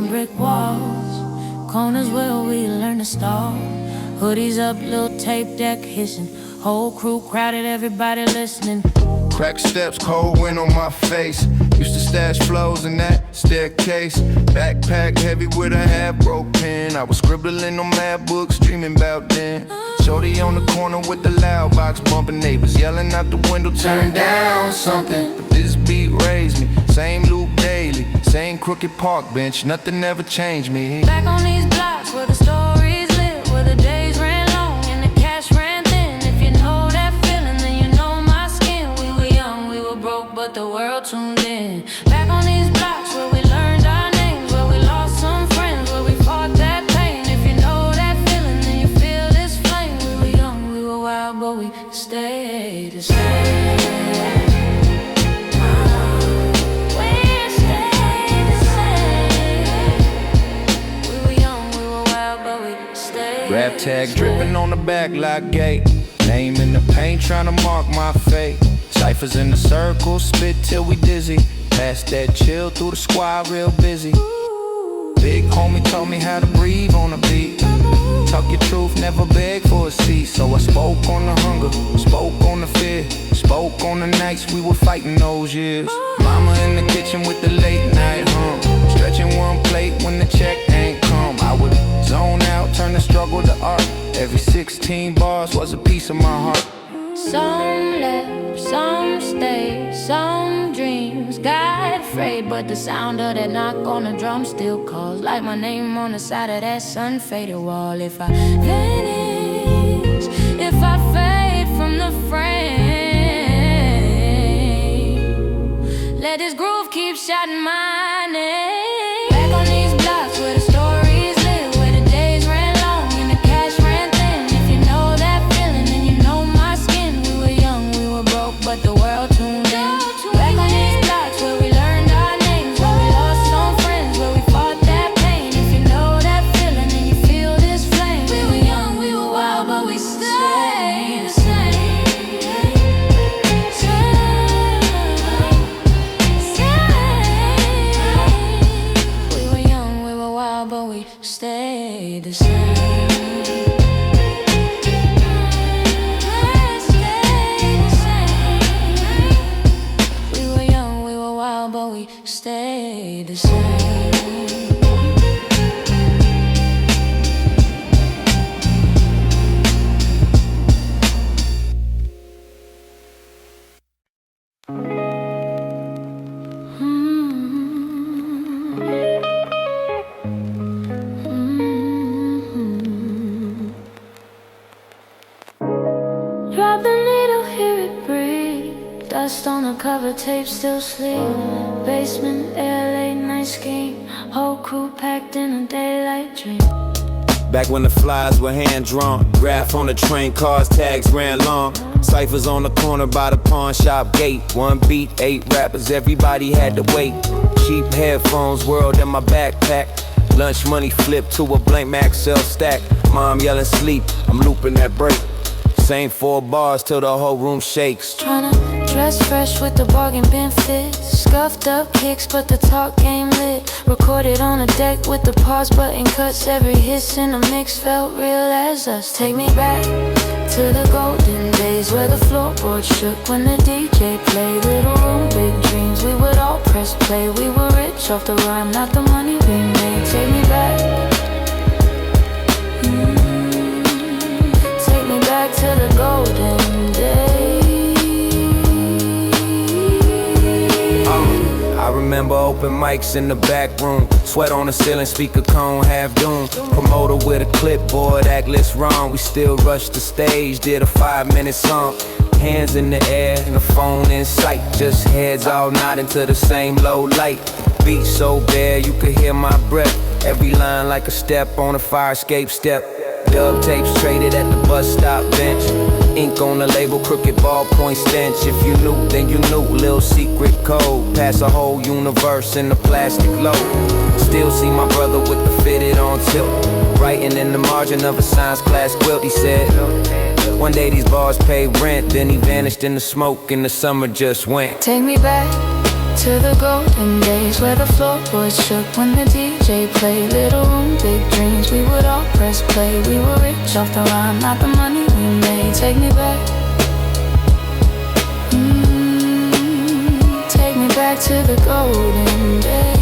on brick walls, corners where we learn to stall. Hoodies up, little tape deck hissing. Whole crew crowded, everybody listening. Crack steps, cold wind on my face. Used to stash flows in that staircase. Backpack heavy with a half-broke pen. I was scribbling on mad books, dreaming about then. Shorty on the corner with the loud box bumping. Neighbors yelling out the window, turn down something. But this beat raised me. Same loop daily, same crooked park bench. Nothing ever changed me. Back on these blocks where the stories live, where the days ran long and the cash ran thin. If you know that feeling, then you know my skin. We were young, we were broke, but the world tuned in. Back on these blocks where we learned our names, where we lost some friends, where we fought that pain. If you know that feeling, then you feel this flame. We were young, we were wild, but we stayed the same. Rap tag dripping on the back like gate. Name in the paint trying to mark my fate. Ciphers in the circle, spit till we dizzy. Pass that chill through the squad real busy. Big homie taught me how to breathe on a beat. Talk your truth, never beg for a seat. So I spoke on the hunger, spoke on the fear, spoke on the nights we were fighting those years. Mama in the kitchen with the late night hum, stretching one plate when the check ain't come. I would zone out, turn the struggle to art. Every 16 bars was a piece of my heart. Some left, some stayed, some dreams got afraid. But the sound of that knock on the drum still calls, like my name on the side of that sun-faded wall. If I vanish, if I fade from the frame, let this groove keep shouting my name. Back on these blocks where the stories live, where the days ran long and the cash ran thin. If you know that feeling, then you know my skin. We were young, we were broke, but the world tuned in. Back on these blocks where we learned our names, where we lost some friends, where we fought that pain. If you know that feeling, then you feel this flame. We were young, we were wild, but we stayed the same. We were young, we were wild, but we stayed the same. We were young, we were wild, but we stayed the same. Drop the needle, hear it breathe. Dust on the cover, tape still sleep. Basement, air, late night scheme. Whole crew packed in a daylight dream. Back when the flies were hand-drawn, graph on the train, cars, tags ran long. Ciphers on the corner by the pawn shop gate. One beat, 8 rappers, everybody had to wait. Cheap headphones, world in my backpack. Lunch money flipped to a blank Maxell stack. Mom yelling sleep, I'm looping that break. Same 4 bars till the whole room shakes. Tryna dress fresh with the bargain bin fit. Scuffed up kicks, but the talk game lit. Recorded on a deck with the pause button cuts. Every hiss in the mix felt real as us. Take me back to the golden days where the floorboard shook when the DJ played. Little room, big dreams, we would all press play. We were rich off the rhyme, not the money we made. Take me back, take me back to the golden days. I remember open mics in the back room. Sweat on the ceiling, speaker cone, half doom. Promoter with a clipboard, act list wrong. We still rushed the stage, did a 5-minute song. Hands in the air and the phone in sight. Just heads all nodding to the same low light. Beat so bad you could hear my breath. Every line like a step on a fire escape step. Dub tapes traded at the bus stop bench. Ink on the label, crooked ballpoint stench. If you knew, then you knew. Little secret code. Pass a whole universe in the plastic load. Still see my brother with the fitted on tilt. Writing in the margin of a science class quilt. He said, one day these bars pay rent. Then he vanished in the smoke and the summer just went. Take me back to the golden days where the floorboards shook when the DJ played. Little room, big dreams, we would all press play. We were rich off the rhyme, not the money we made. Take me back, take me back to the golden days.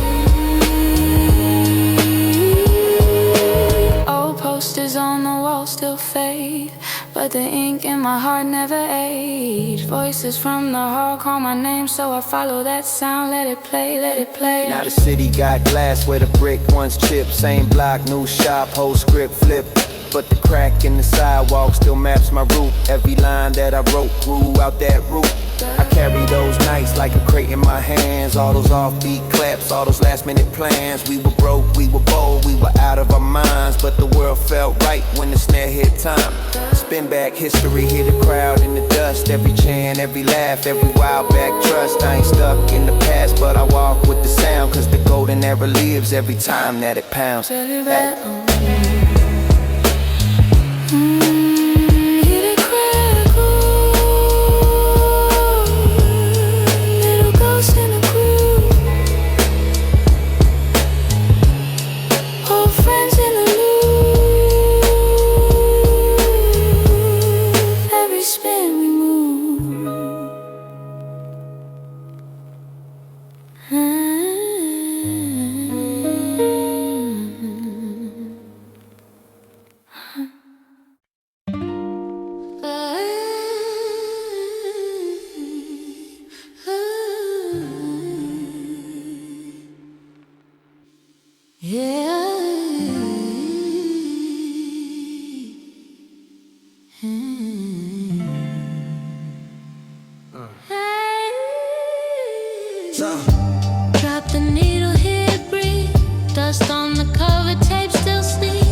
Old posters on the wall still fade, but the ink in my heart never aged. Voices from the hall call my name, so I follow that sound. Let it play, let it play. Now the city got glass where the brick once chipped. Same block, new shop, whole script flip. But the crack in the sidewalk still maps my route. Every line that I wrote grew out that route. I carry those nights like a crate in my hands. All those offbeat claps, all those last minute plans. We were broke, we were bold, we were out of our minds. But the world felt right when the snare hit time. Spin back history, hear the crowd in the dust. Every chant, every laugh, every wild back trust. I ain't stuck in the past, but I walk with the sound. Cause the golden era lives every time that it pounds. Drop the needle, hit breathe. Dust on the cover, tape still sleep.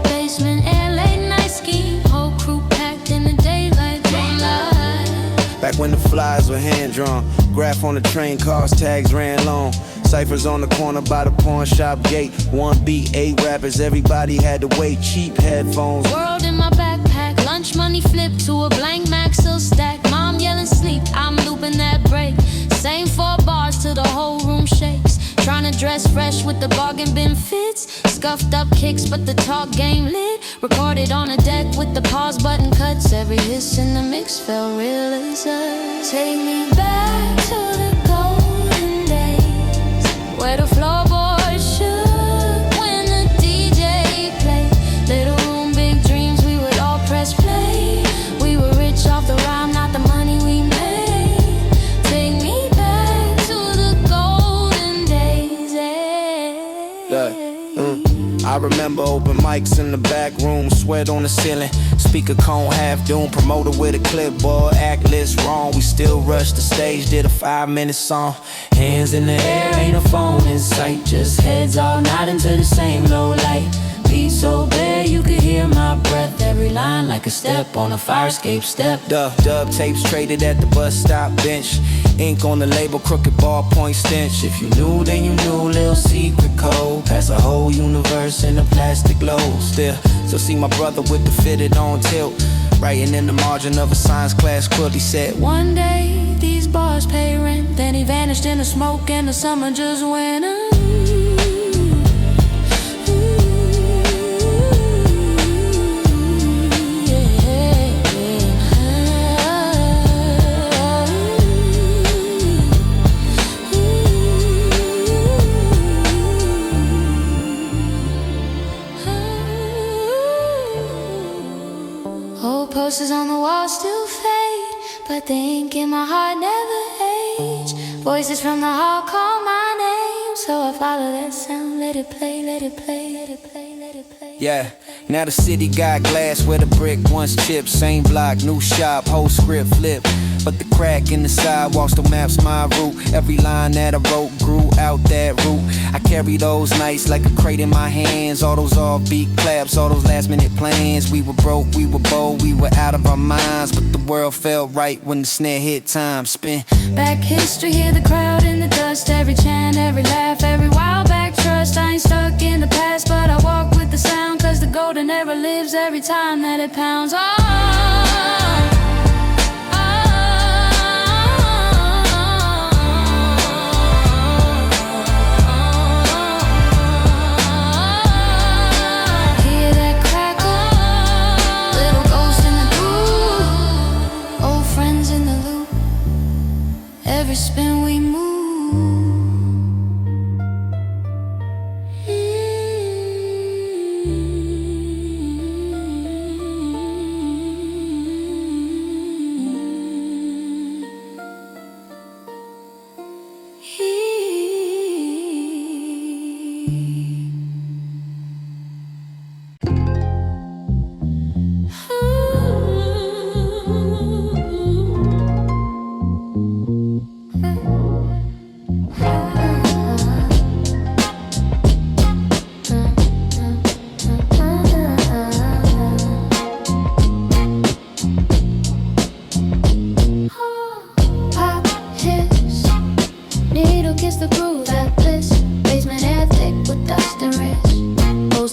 Basement air, late night scheme. Whole crew packed in the daylight, daylight. Back when the flies were hand drawn, graph on the train cars, tags ran long. Ciphers on the corner by the pawn shop gate. 1 beat, 8 rappers, everybody had to wait. Cheap headphones. World in my backpack, lunch money flipped to a blank Maxell stack. Mom yelling sleep, I'm looping that break. Same 4 bars till the whole room shakes. Trying to dress fresh with the bargain bin fits. Scuffed up kicks, but the talk game lit. Recorded on a deck with the pause button cuts. Every hiss in the mix felt real as us. Take me back to the golden days where the floorboards shook when the DJ played. Little room, big dreams, we would all press play. We were rich off the rhyme, not the money we made. I remember open mics in the back room, sweat on the ceiling, speaker cone half doomed, promoter with a clipboard, act list wrong. We still rushed the stage, did a 5-minute song. Hands in the air, ain't a phone in sight, just heads all nodding to the same low light. Beat so bad you could hear my breath. Every line like a step on a fire escape step. Dub tapes traded at the bus stop bench. Ink on the label, crooked ballpoint stench. If you knew, then you knew, little secret code. Pass a whole universe in a plastic globe. Still see my brother with the fitted on tilt, writing in the margin of a science class quilt. He said, one day these bars pay rent. Then he vanished in the smoke and the summer just went Posters on the wall still fade, but the ink in my heart never age. Voices from the hall call my name, so I follow that sound. Let it play, let it play, let it play, let it play. Yeah, now the city got glass where the brick once chipped. Same block, new shop, whole script flip. But the crack in the sidewalk still maps my route. Every line that I wrote grew out that route. I carry those nights like a crate in my hands. All those offbeat claps, all those last minute plans. We were broke, we were bold, we were out of our minds. But the world felt right when the snare hit time. Spin back history, hear the crowd in the dust. Every chant, every laugh, every wild back trust. I ain't stuck in the past, but I walk with the sound. Cause the golden era lives every time that it pounds.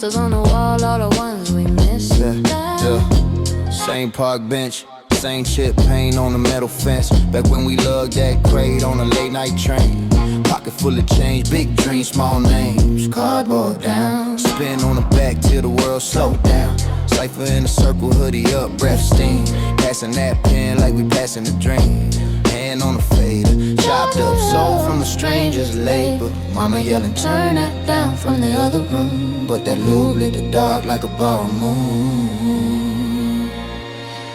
Posters on the wall, all the ones we missed. Yeah. Same park bench, same chip paint on the metal fence. Back when we lugged that crate on a late night train. Pocket full of change, big dreams, small names. Cardboard down, spin on the back till the world slowed down. Cypher in a circle, hoodie up, breath steam. Passing that pen like we passing a dream. Hand on the fader, chopped up soul from a stranger's labor. Mama yelling, turn that down from the other room. But that lube lit the dark like a borrowed moon.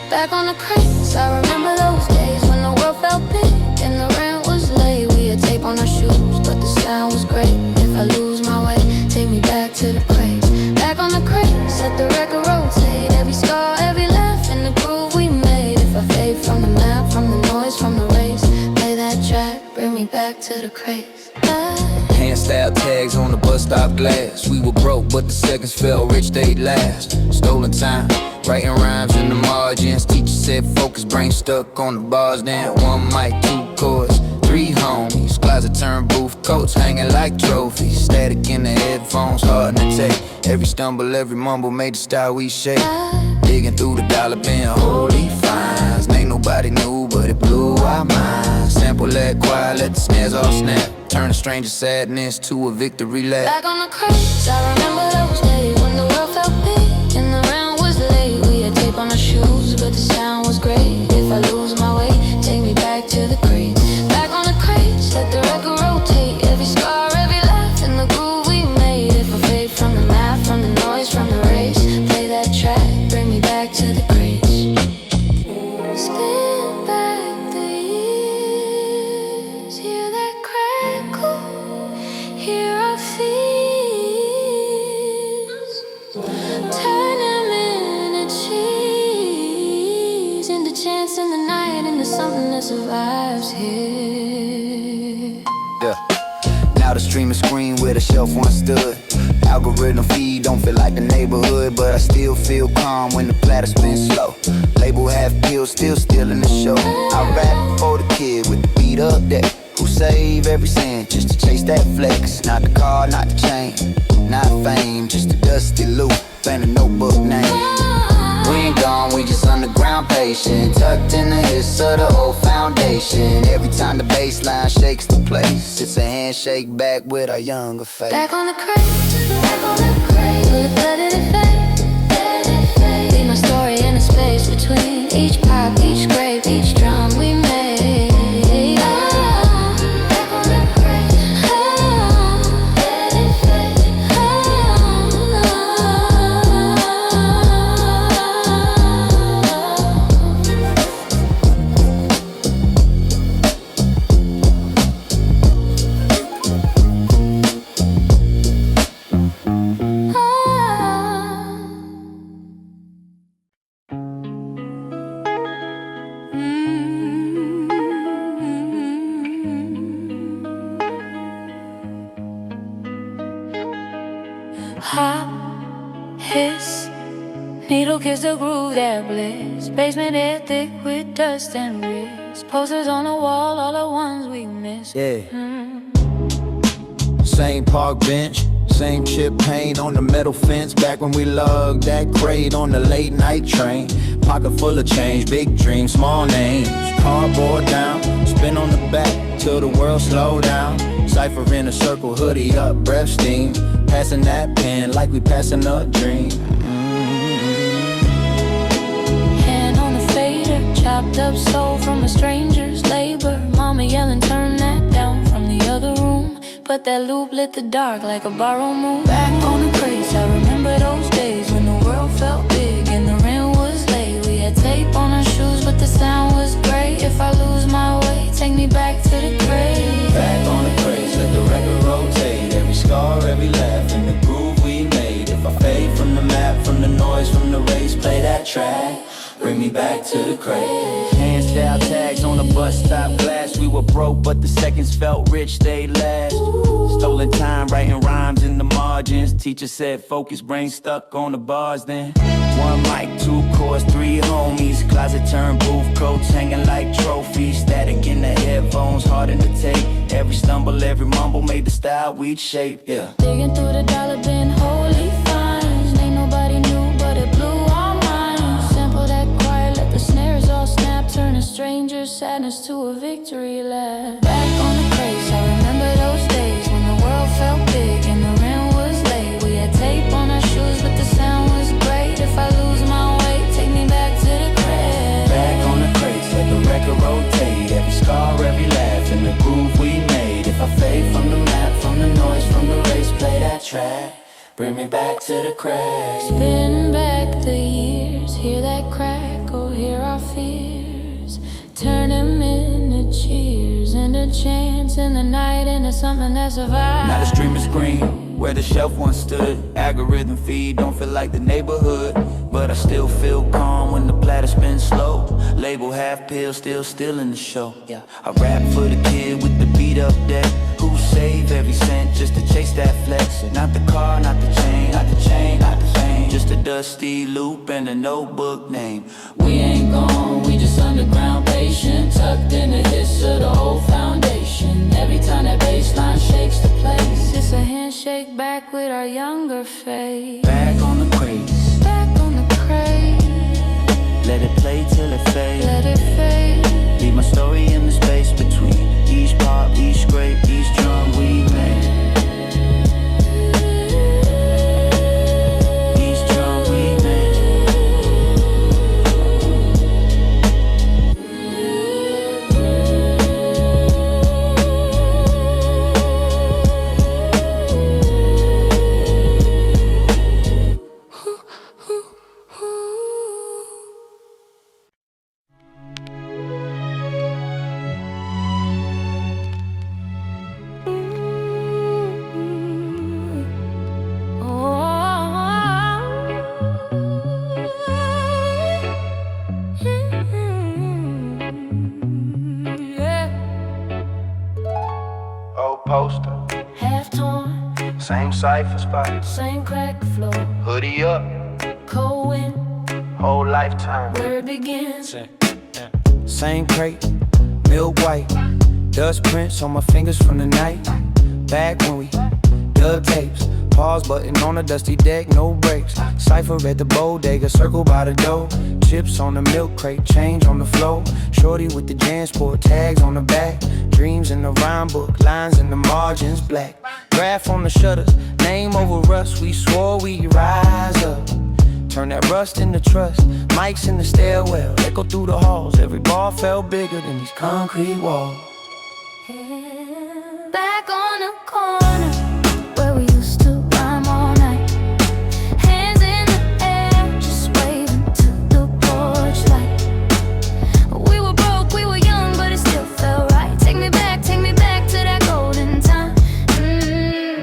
Back on the crates, I remember those days when the world felt big and the rent was late. We had tape on our shoes, but the sound was great. If I lose my way, take me back to the crates. Back on the crates, let the record rotate. Every scar, every laugh, and the groove we made. If I fade from the map, from the noise, from the race, play that track, bring me back to the crates. Hand style tags on the bus stop glass. We were broke, but the seconds felt rich, they'd last. Stolen time, writing rhymes in the margins. Teacher said focus, brain stuck on the bars. Then one mic, two chords, three homies. Closet turned booth, coats hanging like trophies. Static in the headphones, hard to take. Every stumble, every mumble made the style we shake. Digging through the dollar bin, holy finds. Ain't nobody knew, but it blew our minds. Sample that quiet, let the snares all snap. Turn a stranger's sadness to a victory lap. Back on the crates, I remember those days when the world felt big and the rent was late. We had tape on our shoes, but the sound was great. If I lose my way, take me back to the crates. Back on the crates, let the record rotate. Every scar, every laugh, and the groove we made. If I fade from the map, from the noise, from the race, play that track, bring me back to the crates. Spin back the years, hear that crackle, hear our fears. Turn them into cheese, into chance in the night, into something that survives here. Yeah. Now the streaming screen where the shelf once stood. Algorithm feed don't feel like the neighborhood, but I still feel calm when the platter spins slow. Label half pills, still stealing the show. I rap for the kid with the beat up deck, who save every cent just to chase that flex. Not the car, not the chain, not fame, just a dusty loop and a notebook name. We ain't gone, we just underground patient, tucked in the hiss of the old foundation. Every time the bass line shakes the place, it's a handshake back with our younger face. Back on the crates, back on the crates. Let it fade, let it fade. Leave my story in the space between each pop, each scrape, each drum we made. Back on the crates, let it fade. Hot hiss, needle kiss the groove that bliss. Basement air thick with dust and risk. Posters on the wall, all the ones we miss. Yeah. Same park bench, same chip paint on the metal fence. Back when we lugged that crate on the late night train. Pocket full of change, big dreams, small names. Cardboard down, spin on the back till the world slow down. Cypher in a circle, hoodie up, breath steam. Passing that pen like we passing a dream. Hand on the fader, chopped up soul from a stranger's labor. Mama yelling, turn that down from the other room. But that loop lit the dark like a borrowed moon. Back on the crates, I remember those days when the world felt big and the rent was late. We had tape on our shoes, but the sound was great. If I lose my way, take me back to the crates. Back on the crates, let the record rotate. Every scar, every laugh, and the groove we made. If I fade from the map, from the noise, from the race, play that track, bring me back to the crate. Hand style tags on the bus stop glass. We were broke, but the seconds felt rich, they last. Stolen time, writing rhymes in the margins. Teacher said focus, brain stuck on the bars. Then one mic, two chords, three homies. Closet turned booth, coats hanging like trophies. Static in the headphones, hard to take. Every stumble, every mumble made the style we'd shape, yeah. Digging through the dollar bin, holy finds. track. Bring me back to the crack. Spin back the years, hear that crack, or hear our fears. Turn them into cheers, into chance in the night, into something that survives. Now the stream is green, where the shelf once stood. Algorithm feed, don't feel like the neighborhood, but I still feel calm when the platter spins slow. Label half pill, still in the show. Yeah, I rap for the kid with the beat up deck, who save every cent just to chase that flex. Not the car, not the chain, not the chain, not the fame, just a dusty loop and a notebook name. We ain't gone, we just underground patient, tucked in the hiss of the whole foundation. Every time that bass line shakes the place, it's a handshake back with our younger face. back on the crates, Back on the crate, let it play till it fades. let it fade. Leave my story in the space between each pop, each scrape, each drum we made. Each drum we made. Old poster, Half torn, same cipher spot. same crack flow, Hoodie up, cold wind, whole lifetime. where it begins. Same crate, milk white, dust prints on my fingers from the night. Back when we dug tapes, pause button on a dusty deck, no brakes. Cipher at the bodega, circle by the door. Chips on the milk crate, change on the floor. Shorty with the Jansport tags on the back. Dreams in the rhyme book, lines in the margins black. Graph on the shutters, name over rust, we swore we'd rise up. Turn that rust into trust, mics in the stairwell, echo through the halls. Every bar felt bigger than these concrete walls. Back on the corner, where we used to rhyme all night. Hands in the air, just waving to the porch light. We were broke, we were young, but it still felt right. Take me back to that golden time.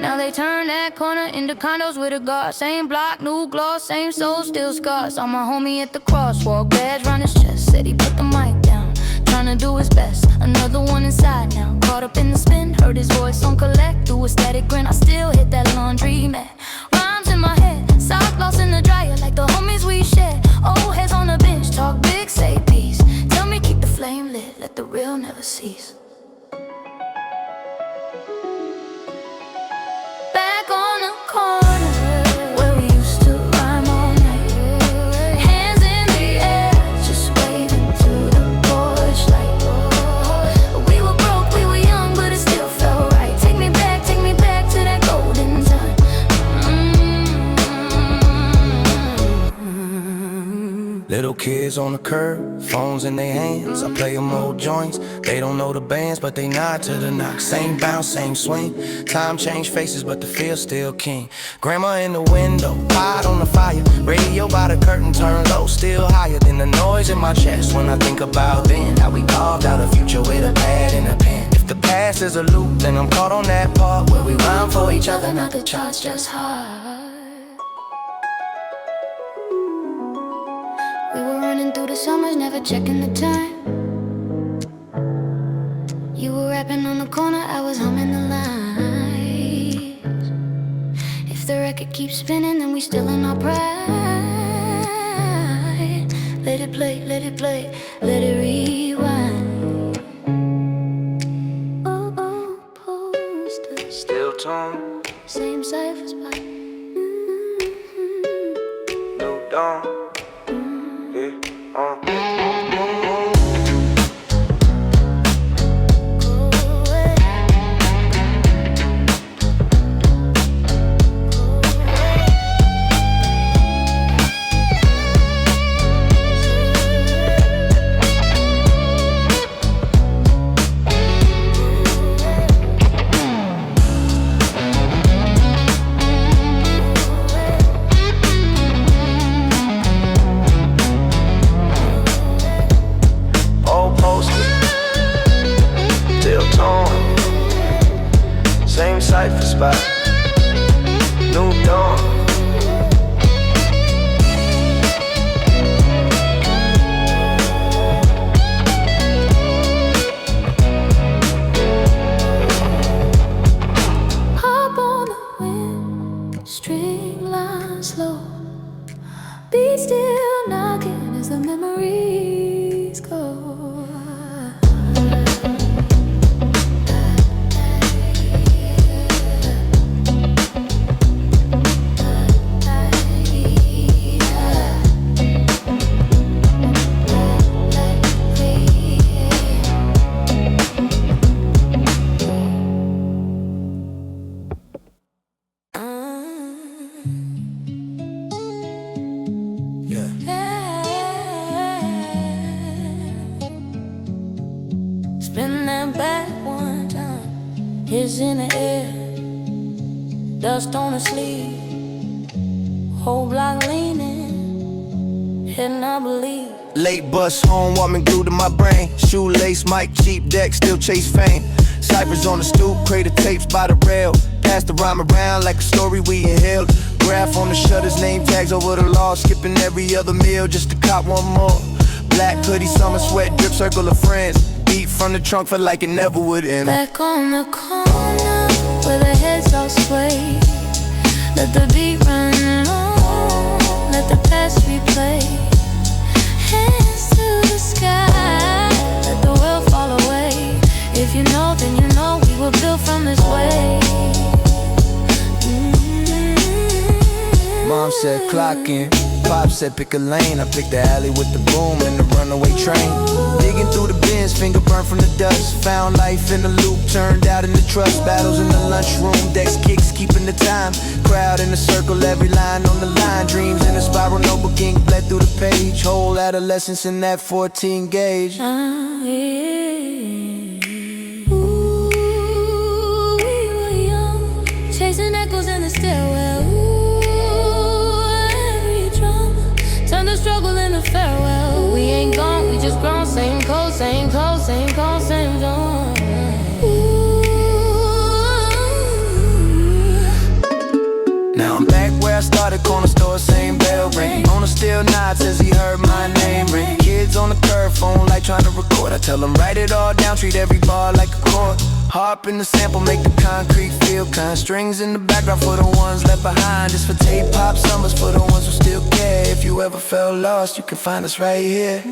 Now they turn that corner into condos with a guard. Same block, new gloss, same soul, still scars. Saw my homie at the crosswalk, badge round his chest. Said he put the mic down, trying to do his best. Another one inside now, caught up in the spin. Heard his voice on collect, through a static grin. I still hit that laundry mat. Rhymes in my head, sock lost in the dryer, like the homies we share. Old heads on the bench, talk big, say peace. Tell me keep the flame lit, let the real never cease. Back on the corner, where we used to rhyme all night. Hands in the air, just waving to the porch light. We were broke, we were young, but it still felt right. Take me back to that golden time. Little kids on the curb, phones in their hands. I play them old joints. They don't know the bands, but they nod to the knock. Same bounce, same swing. Time changed faces, but the feel's still king. Grandma in the window, pot on the fire. Radio by the curtain, turn low, still higher than the noise in my chest. When I think about then, how we carved out a future with a pad and a pen. If the past is a loop, then I'm caught on that part where we rhyme for each other, not the charts, just hard. We were running through the summers, never checking the time. You were rapping on the corner, I was humming the lines. If the record keeps spinning, then we still in our pride. Let it play, let it play, let it rewind. Oh, oh, posters, Still tuned, same cipher spot. new dawn. Be still knocking as the memories go. Spin that back one time. It's in the air, dust on the sleeve. Whole block leaning, head not believe. Late bus home, warming glued to my brain. Shoelace, mic, cheap deck, still chase fame. Ciphers on the stoop, crate of tapes by the rail. Pass the rhyme around like a story we inhaled. Graph on the shutters, name tags over the law. Skipping every other meal just to cop one more. Black hoodie, summer sweat, drip circle of friends. Beat from the trunk, felt like it never would end. Back on the corner, where the heads all sway. Let the beat run on, let the past replay. Hands to the sky, let the world fall away. If you know, then you know we were built from this way. Mom said clock in, Pop said pick a lane. I picked the alley with the boom and the runaway train. Digging through the bins, finger burned from the dust. Found life in the loop, turned out into trust. Battles in the lunchroom, decks kicks, keeping the time. Crowd in a circle, every line on the line. Dreams in a spiral, notebook ink bled through the page. Whole adolescence in that 14 gauge. Yeah. Ooh, we were young, chasing echoes in the stairwell. Turn the struggle into farewell. We ain't gone, we just grown. Same code, same code, same code, same zone. Now I'm back where I started, corner store, same bell ring. Owner still nods as he heard my name ring. Kids on the curb, phone like trying to record. I tell them write it all down, treat every bar like a chord. Harp in the sample, make the concrete feel kind. Strings in the background for the ones left behind. Just for tape pop summers for the ones who still care. If you ever felt lost, you can find us right here.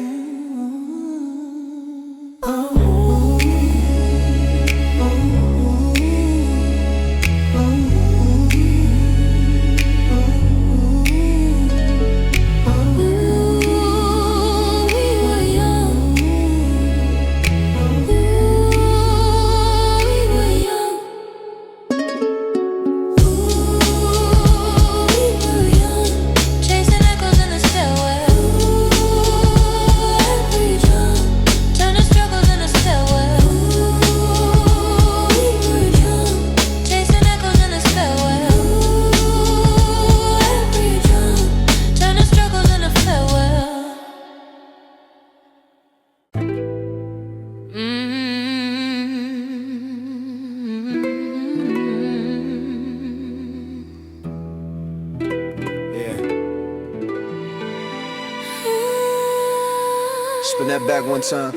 Spin that back one time.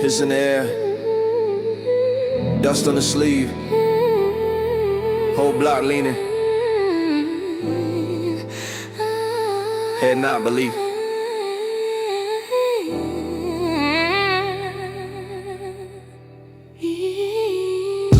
Hiss in the air, dust on the sleeve, whole block leaning, head not believe.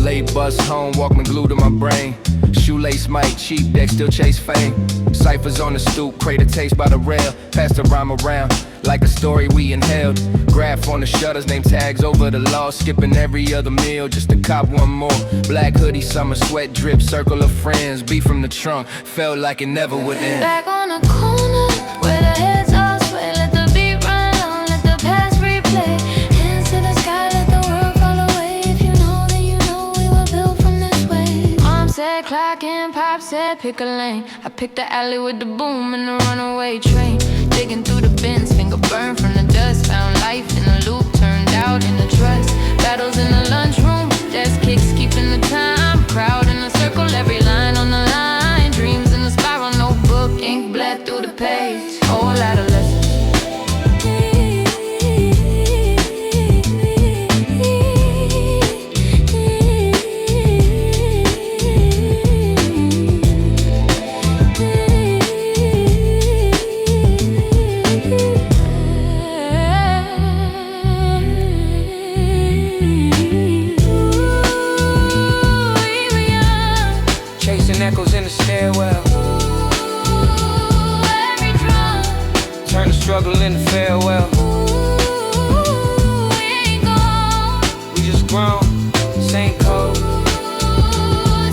Late bus home, Walkman glued to my brain. Shoelace mic, cheap deck, still chase fame. Ciphers on the stoop, crate of tapes by the rail. Pass the rhyme around like a story we inhaled. Graph on the shutters, name tags over the law. Skipping every other meal just to cop one more. Black hoodie, summer sweat, drip, circle of friends. Beat from the trunk, felt like it never would end. Back on the corner, where the heads all sway. Let the beat run on, let the past replay. Hands to the sky, let the world fall away. If you know, then you know we were built from this way. Mom said clock in, Pop said pick a lane. I picked the alley with the boom and the runaway train. Digging through the bins, finger burned from the dust. Found life in the loop, turned out into trust. Battles in the lunchroom, desk kicks, keeping the time. Crowd in a circle, every line on the line. Dreams in the spiral, notebook, ink bled through the page. Whole adolescence. grown, same code,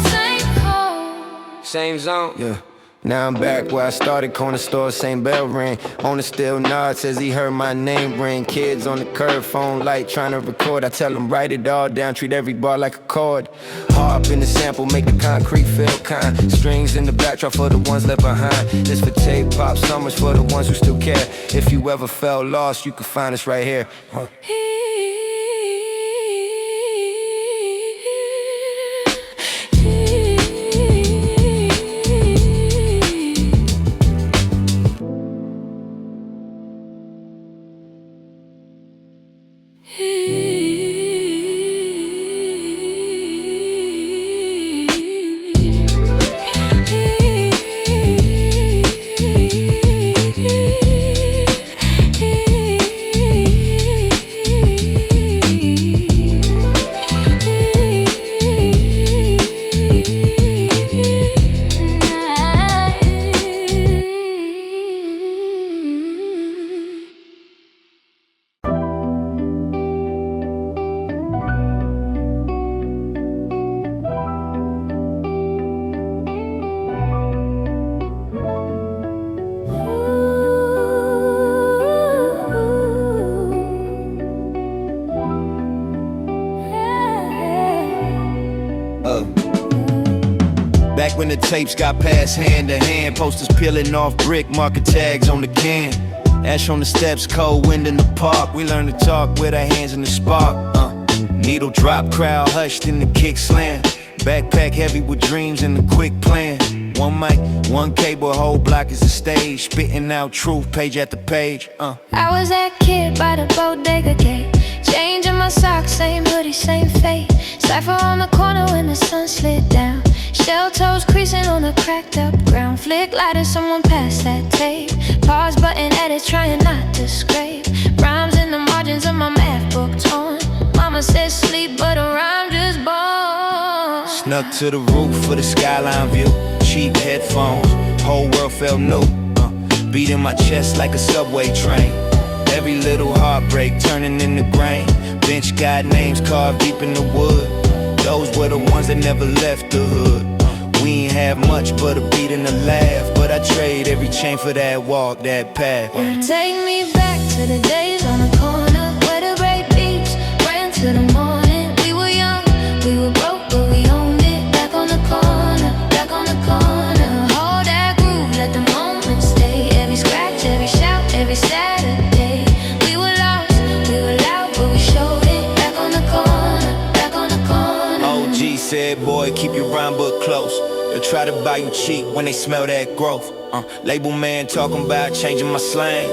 same home, same zone. Yeah. Now I'm back where I started, corner store, same bell ring. Owner still nods, says he heard my name ring. Kids on the curb, phone light, trying to record. I tell them write it all down, treat every bar like a chord. Harp in the sample, make the concrete feel kind. Strings in the backdrop for the ones left behind. This for tape pop, summers for the ones who still care. If you ever felt lost, you can find us right here. Back when the tapes got passed hand to hand, posters peeling off brick, marker tags on the can. Ash on the steps, cold wind in the park. We learned to talk with our hands in the spark. Needle drop, crowd hushed in the kick slam. Backpack heavy with dreams and the quick plan. One mic, one cable, whole block is a stage. Spitting out truth, page after page. I was that kid by the bodega gate, changing my socks, same hoodie, same fate. Cypher on the corner when the sun slid down. Shell toes creasing on the cracked up ground. Flick lighter, someone passed that tape. Pause button, edit, trying not to scrape. Rhymes in the margins of my math book torn. Mama said sleep, but a rhyme just born. Snuck to the roof for the skyline view. Cheap headphones, whole world felt new. Beating my chest like a subway train. Every little heartbreak turning into grain. Bench got names carved deep in the wood. Those were the ones that never left the hood. We ain't have much but a beat and a laugh, but I trade every chain for that walk, that path. Take me back to the days on the corner where the great beats ran to the morning. We were young, we were broke, but we owned it. Back on the corner, back on the corner. Hold that groove, let the moment stay. Every scratch, every shout, every Saturday. We were lost, we were loud, but we showed it. Back on the corner, back on the corner. OG said, boy, keep your rhyme book close. They'll try to buy you cheap when they smell that growth. Label man talking about changing my slang.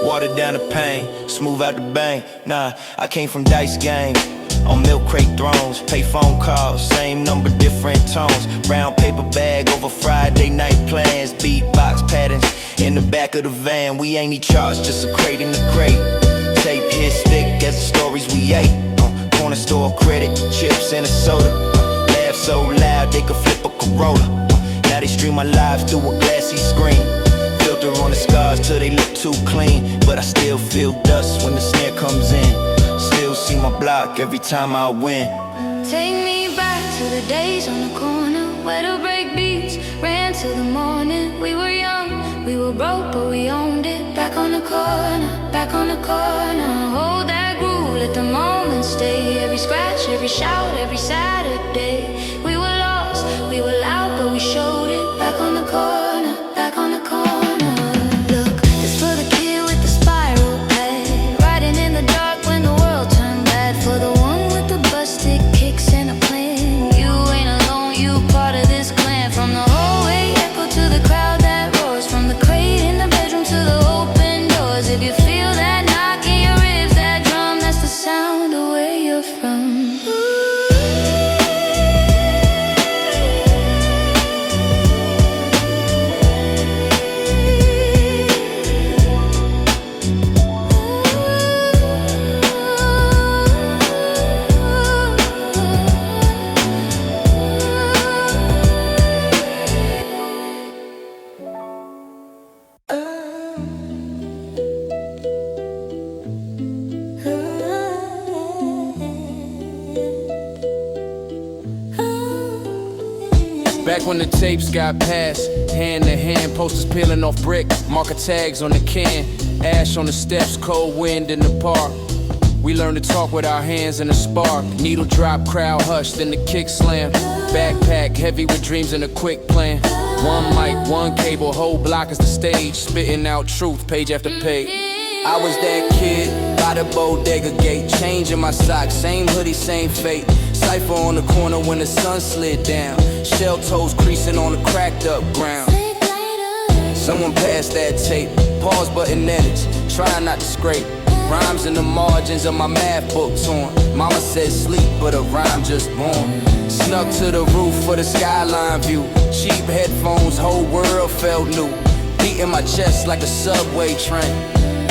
Water down the pain, smooth out the bang. Nah, I came from dice games, on milk crate thrones. Pay phone calls, same number, different tones. Brown paper bag over Friday night plans. Beatbox patterns in the back of the van. We ain't need charts, just a crate in the crate. Tape hits thick as the stories we ate. Corner store credit, chips and a soda. Laugh so loud they could flip a Corolla. Now they stream my lives through a glassy screen. Filter on the scars till they look too clean. But I still feel dust when the snare comes in. Still see my block every time I win. Take me back to the days on the corner where the break beats ran till the morning. We were young, we were broke, but we owned it. Back on the corner, back on the corner. Hold that groove, let the moment stay. Every scratch, every shout, every Saturday. We were lost, we were loud, but we showed it. Back on the corner, back on the corner. Look, it's for the kid with the spiral pad, riding in the dark when the world turned bad. For the one with the busted kicks and a plan. You ain't alone, you part of this clan. From the hallway echo to the crowd that roars, from the crate in the bedroom to the open doors. If you feel that knock in your ribs, that drum, that's the sound of where you're from. Back when the tapes got passed, hand to hand, posters peeling off brick, marker tags on the can, ash on the steps, cold wind in the park. We learned to talk with our hands in a spark. Needle drop, crowd hushed, then the kick slam. Backpack heavy with dreams and a quick plan. One mic, one cable, whole block is the stage, spitting out truth page after page. I was that kid by the bodega gate, changing my socks, same hoodie, same fate. Cypher on the corner when the sun slid down, shell toes creasing on the cracked up ground. Someone passed that tape, pause button edits, trying not to scrape. Rhymes in the margins of my math book torn. Mama said sleep, but a rhyme just born. Snuck to the roof for the skyline view. Cheap headphones, whole world felt new. Beating my chest like a subway train.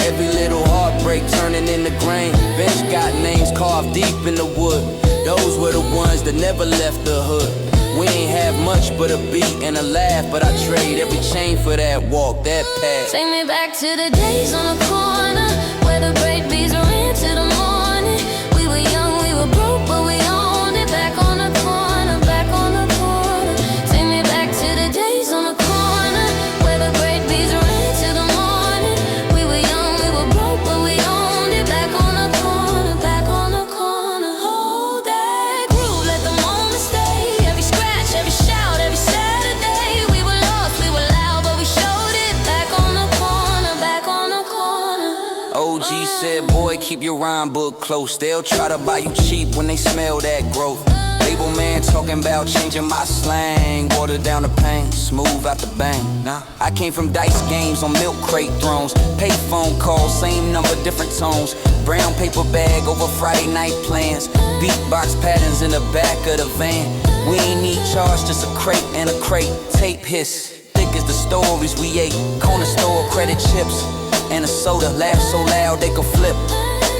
Every little heartbreak turning into grain. Bench got names carved deep in the wood. Those were the ones that never left the hood. We ain't have much but a beat and a laugh, but I trade every chain for that walk, that path. Take me back to the days on the corner where the breakbeats ran to the morning. We were young, we were broke, but we owned it. Back on the corner, back on the corner. Take me back to the days on the corner where the breakbeats ran to the morning. We were young, we were broke, but we owned it. Back on the corner, back on the corner. Hold that groove, let the moment stay. Every scratch, every shout, every Saturday. We were lost, we were loud, but we showed it. Back on the corner, back on the corner. OG said, boy, keep your rhyme book close. They'll try to buy you cheap when they smell that growth. Label man talking about changing my slang. Water down the pain, smooth out the bang. Nah, I came from dice games on milk crate thrones. Pay phone calls, same number, different tones. Brown paper bag over Friday night plans. Beatbox patterns in the back of the van. We ain't need charge, just a crate and a crate. Tape hiss, thick as the stories we ate. Corner store credit chips and a soda, laugh so loud they could flip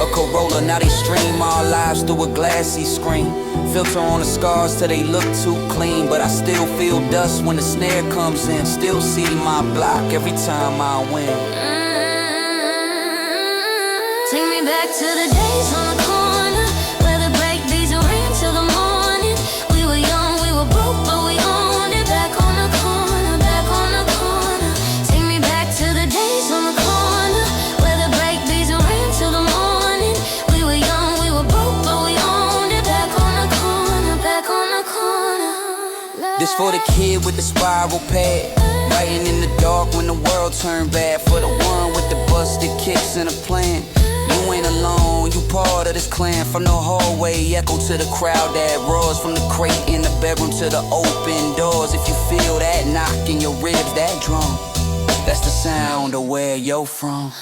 a Corolla. Now they stream our lives through a glassy screen. Filter on the scars till they look too clean, but I still feel dust when the snare comes in. Still see my block every time I win. Take me back to the days on the corner where the breakbeats ran till the morning. We were young, we were broke, but we owned it. Back on the corner, back on the corner. Take me back to the days on the corner where the breakbeats ran till the morning. We were young, we were broke, but we owned it. Back on the corner, back on the corner. This for the kid with the spiral pad, writing in the dark when the world turned bad. For the one with the busted kicks and a plan. You ain't alone, you part of this clan. From the hallway, echo to the crowd that roars. From the crate in the bedroom to the open doors. If you feel that knock in your ribs, that drum, that's the sound of where you're from.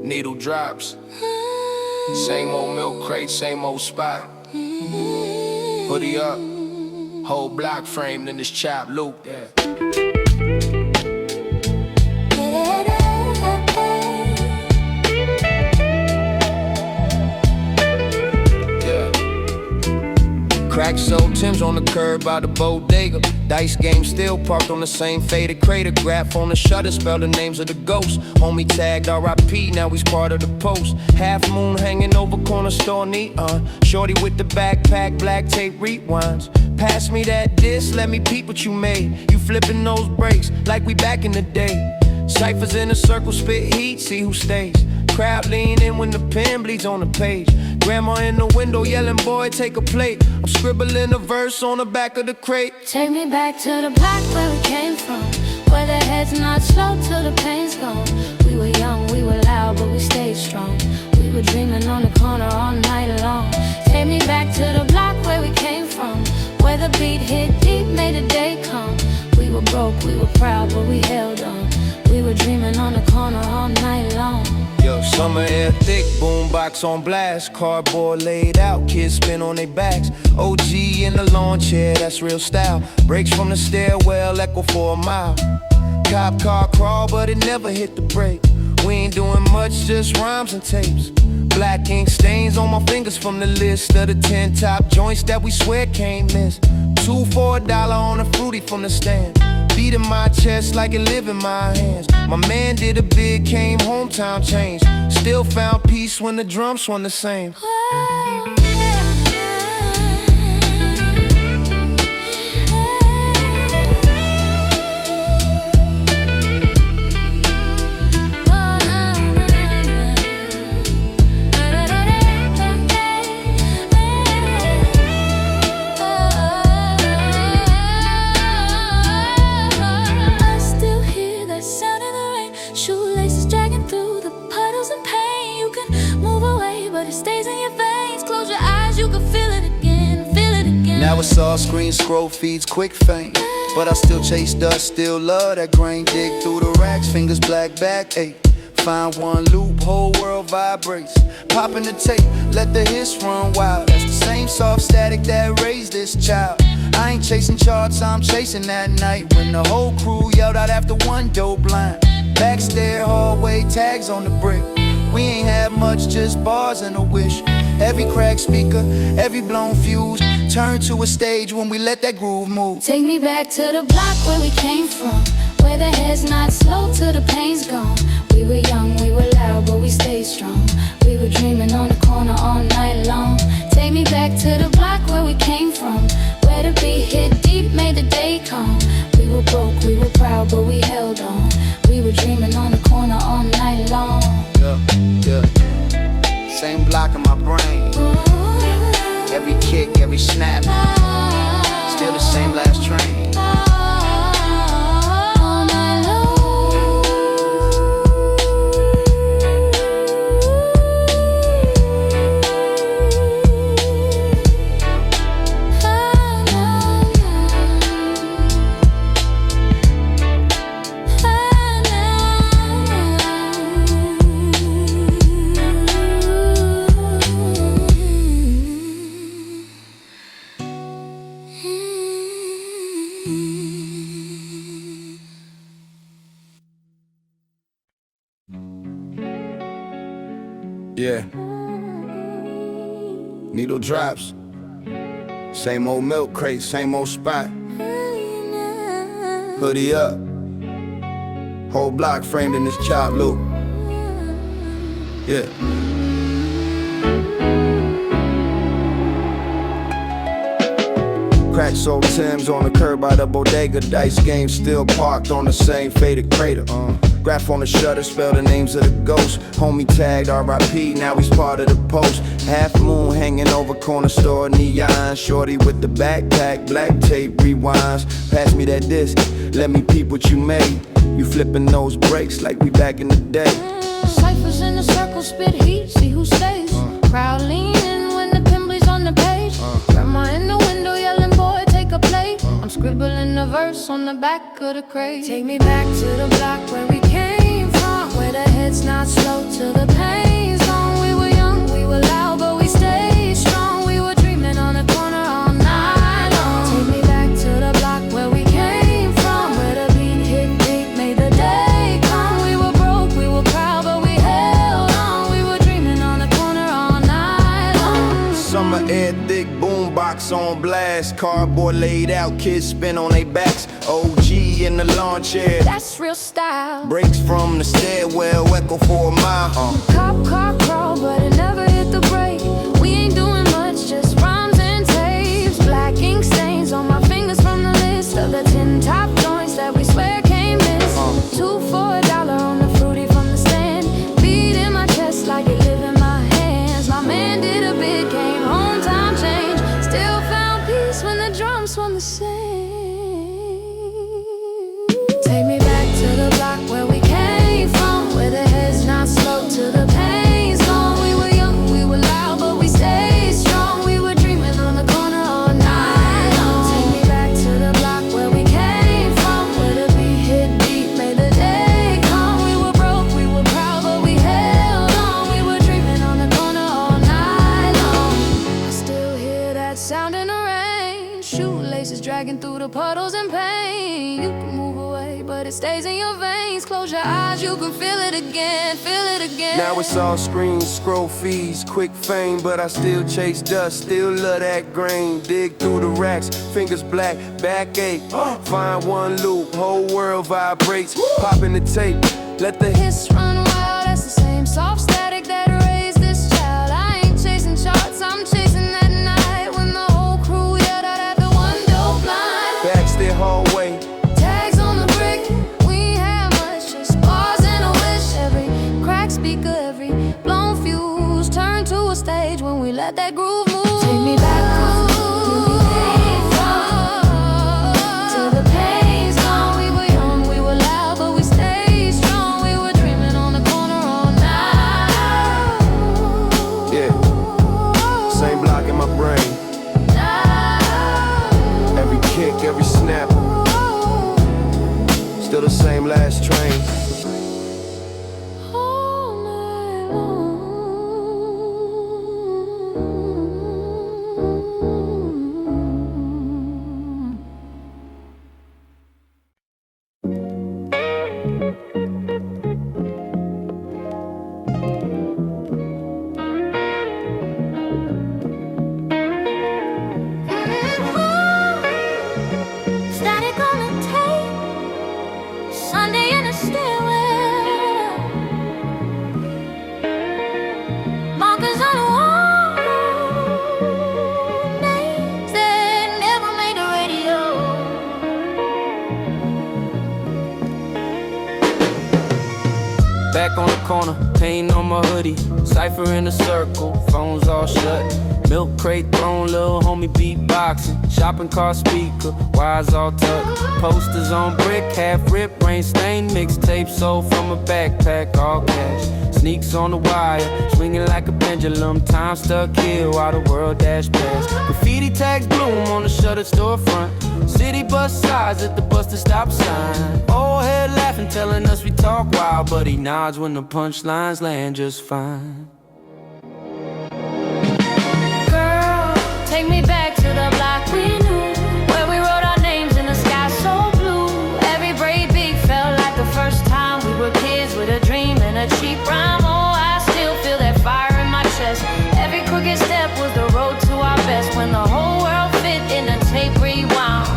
Needle drops, same old milk crate, same old spot. Hoodie up, whole block framed in this chop loop. Yeah. Crack sold Tim's on the curb by the bodega. Dice game still parked on the same faded crater. Graph on the shutter, spell the names of the ghosts. Homie tagged R.I.P., now he's part of the post. Half moon hanging over corner store neon. Shorty with the backpack, black tape rewinds. Pass me that disc, let me peep what you made. You flipping those brakes like we back in the day. Ciphers in a circle, spit heat, see who stays. Crowd lean in when the pen bleeds on the page. Grandma in the window yelling, boy, take a plate. I'm scribbling a verse on the back of the crate. Take me back to the block where we came from, where the head's not slow till the pain's gone. We were young, we were loud, but we stayed strong. We were dreaming on the corner all night long. Take me back to the block where we came we were proud, but we held on. We were dreaming on the corner all night long. Yo, summer air thick, boombox on blast, cardboard laid out, kids spin on their backs. OG in the lawn chair, that's real style. Breaks from the stairwell, echo for a mile. Cop car crawl, but it never hit the brake. We ain't doing much, just rhymes and tapes. Black ink stains on my fingers from the list of the 10 top joints that we swear can't miss. 2 for $1 on a fruity from the stand. Beat in my chest like it live in my hands. My man did a big, came home, time changed. Still found peace when the drums swung the same. Now it's all screen scroll feeds, quick fame. But I still chase dust, still love that grain. Dig through the racks, fingers black back, ayy. Find one loop, whole world vibrates. Popping the tape, let the hits run wild. That's the same soft static that raised this child. I ain't chasing charts, I'm chasing that night. When the whole crew yelled out after one dope line. Backstairs, hallway, tags on the brick. We ain't had much, just bars and a wish. Every cracked speaker, every blown fuse turn to a stage when we let that groove move. Take me back to the block where we came from, where the head's not slow till the pain's gone. We were young, we were loud, but we stayed strong. We were dreaming on the corner all night long. Take me back to the block where we came from, where the beat hit deep, made the day calm. We were broke, we were proud, but we held on. We were dreaming on the corner all night long. Yeah. Same block in my brain. Every kick, every snap. Still the same last train. All night long. Yeah. Needle drops. Same old milk crate, same old spot. Hoodie up. Whole block framed in this chop loop. Yeah. Crack sold Timbs on the curb by the bodega. Dice game still parked on the same faded crater. Graph on the shutter, spell the names of the ghosts. Homie tagged R.I.P., now he's part of the post. Half moon hanging over corner store, neon. Shorty with the backpack, black tape rewinds. Pass me that disc, let me peep what you made. You flipping those brakes like we back in the day. Ciphers in a circle, spit heat, see who stays. Crowd leaning when the pimbly's on the page. Grandma in the window yelling, boy, take a plate. I'm scribbling a verse on the back of the crate. Take me back to the block where we came from, where the head's not slow till the pain's gone. We were young, we were loud, but we stayed strong. We were dreaming on the corner all night long. Take me back to the block where we came from, where the beat hit deep, made the day come. We were broke, we were proud, but we held on. We were dreaming on the corner all night long. Summer air thick, boombox on blast. Cardboard laid out, kids spin on their backs. OG in the lawn chair, That's real style. breaks from the stairwell, echo for a mile. Cop car crawl, but it never hit the brake. We ain't doing much, just rhymes and tapes. Black ink stains on my fingers from the list of the 10 top joints that we swear can't miss. 2 for $1 on the fruity from the stand. Beat in my chest like it live in my hands. My man did a big, came home, time change. Still found peace when the drums swung the same. Take me back to the block where we came from, where the head's not slow till the pain's gone. We were young, we were loud, but we stayed strong. We were dreaming on the corner all night long. Take me back to the block where we came from, where the shoelaces dragging through the puddles and pain. You can move away, but it stays in your veins. Close your eyes, you can feel it again, feel it again. Now it's all screens, scroll feeds, quick fame, but I still chase dust, still love that grain. Dig through the racks, fingers black, back ache. Find one loop, whole world vibrates. Popping the tape, let the hits run wild, that's the same soft static that raised this child. I ain't chasing charts, I'm chasing that night when the whole crew yelled out at the window blind. Backstreet hallway, tags on the brick, we ain't had much, just bars and a wish. Every cracked speaker, every blown fuse turned to a stage when we let that groove move. Take me back, till the pain's gone. We were young, we were loud, but we stayed strong. We were dreaming on the corner all night. yeah, same block in my brain. Every kick, every snap, still the same last train. All night long. Static on the tape, Sunday in the stairwell, markers on the wall, names that never made the radio. Back on the corner, paint on my hoodie, cipher in a circle, phones all shut. Milk crate thrown, little homie beatboxing. Shopping cart speaker, wires all tucked. Posters on brick, half rip, rain stained. Mixtape sold from a backpack, all cash. Sneaks on the wire, swinging like a pendulum. Time stuck here while the world dashed past. Graffiti tags bloom on the shuttered storefront. City bus sides at the busted stop sign. Old head laughing, telling us we talk wild, but he nods when the punchlines land just fine. Take me back to the block we knew, where we wrote our names in the sky so blue. Every brave beat felt like the first time we were kids with a dream and a cheap rhyme. Oh, I still feel that fire in my chest. Every crooked step was the road to our best, when the whole world fit in a tape rewound.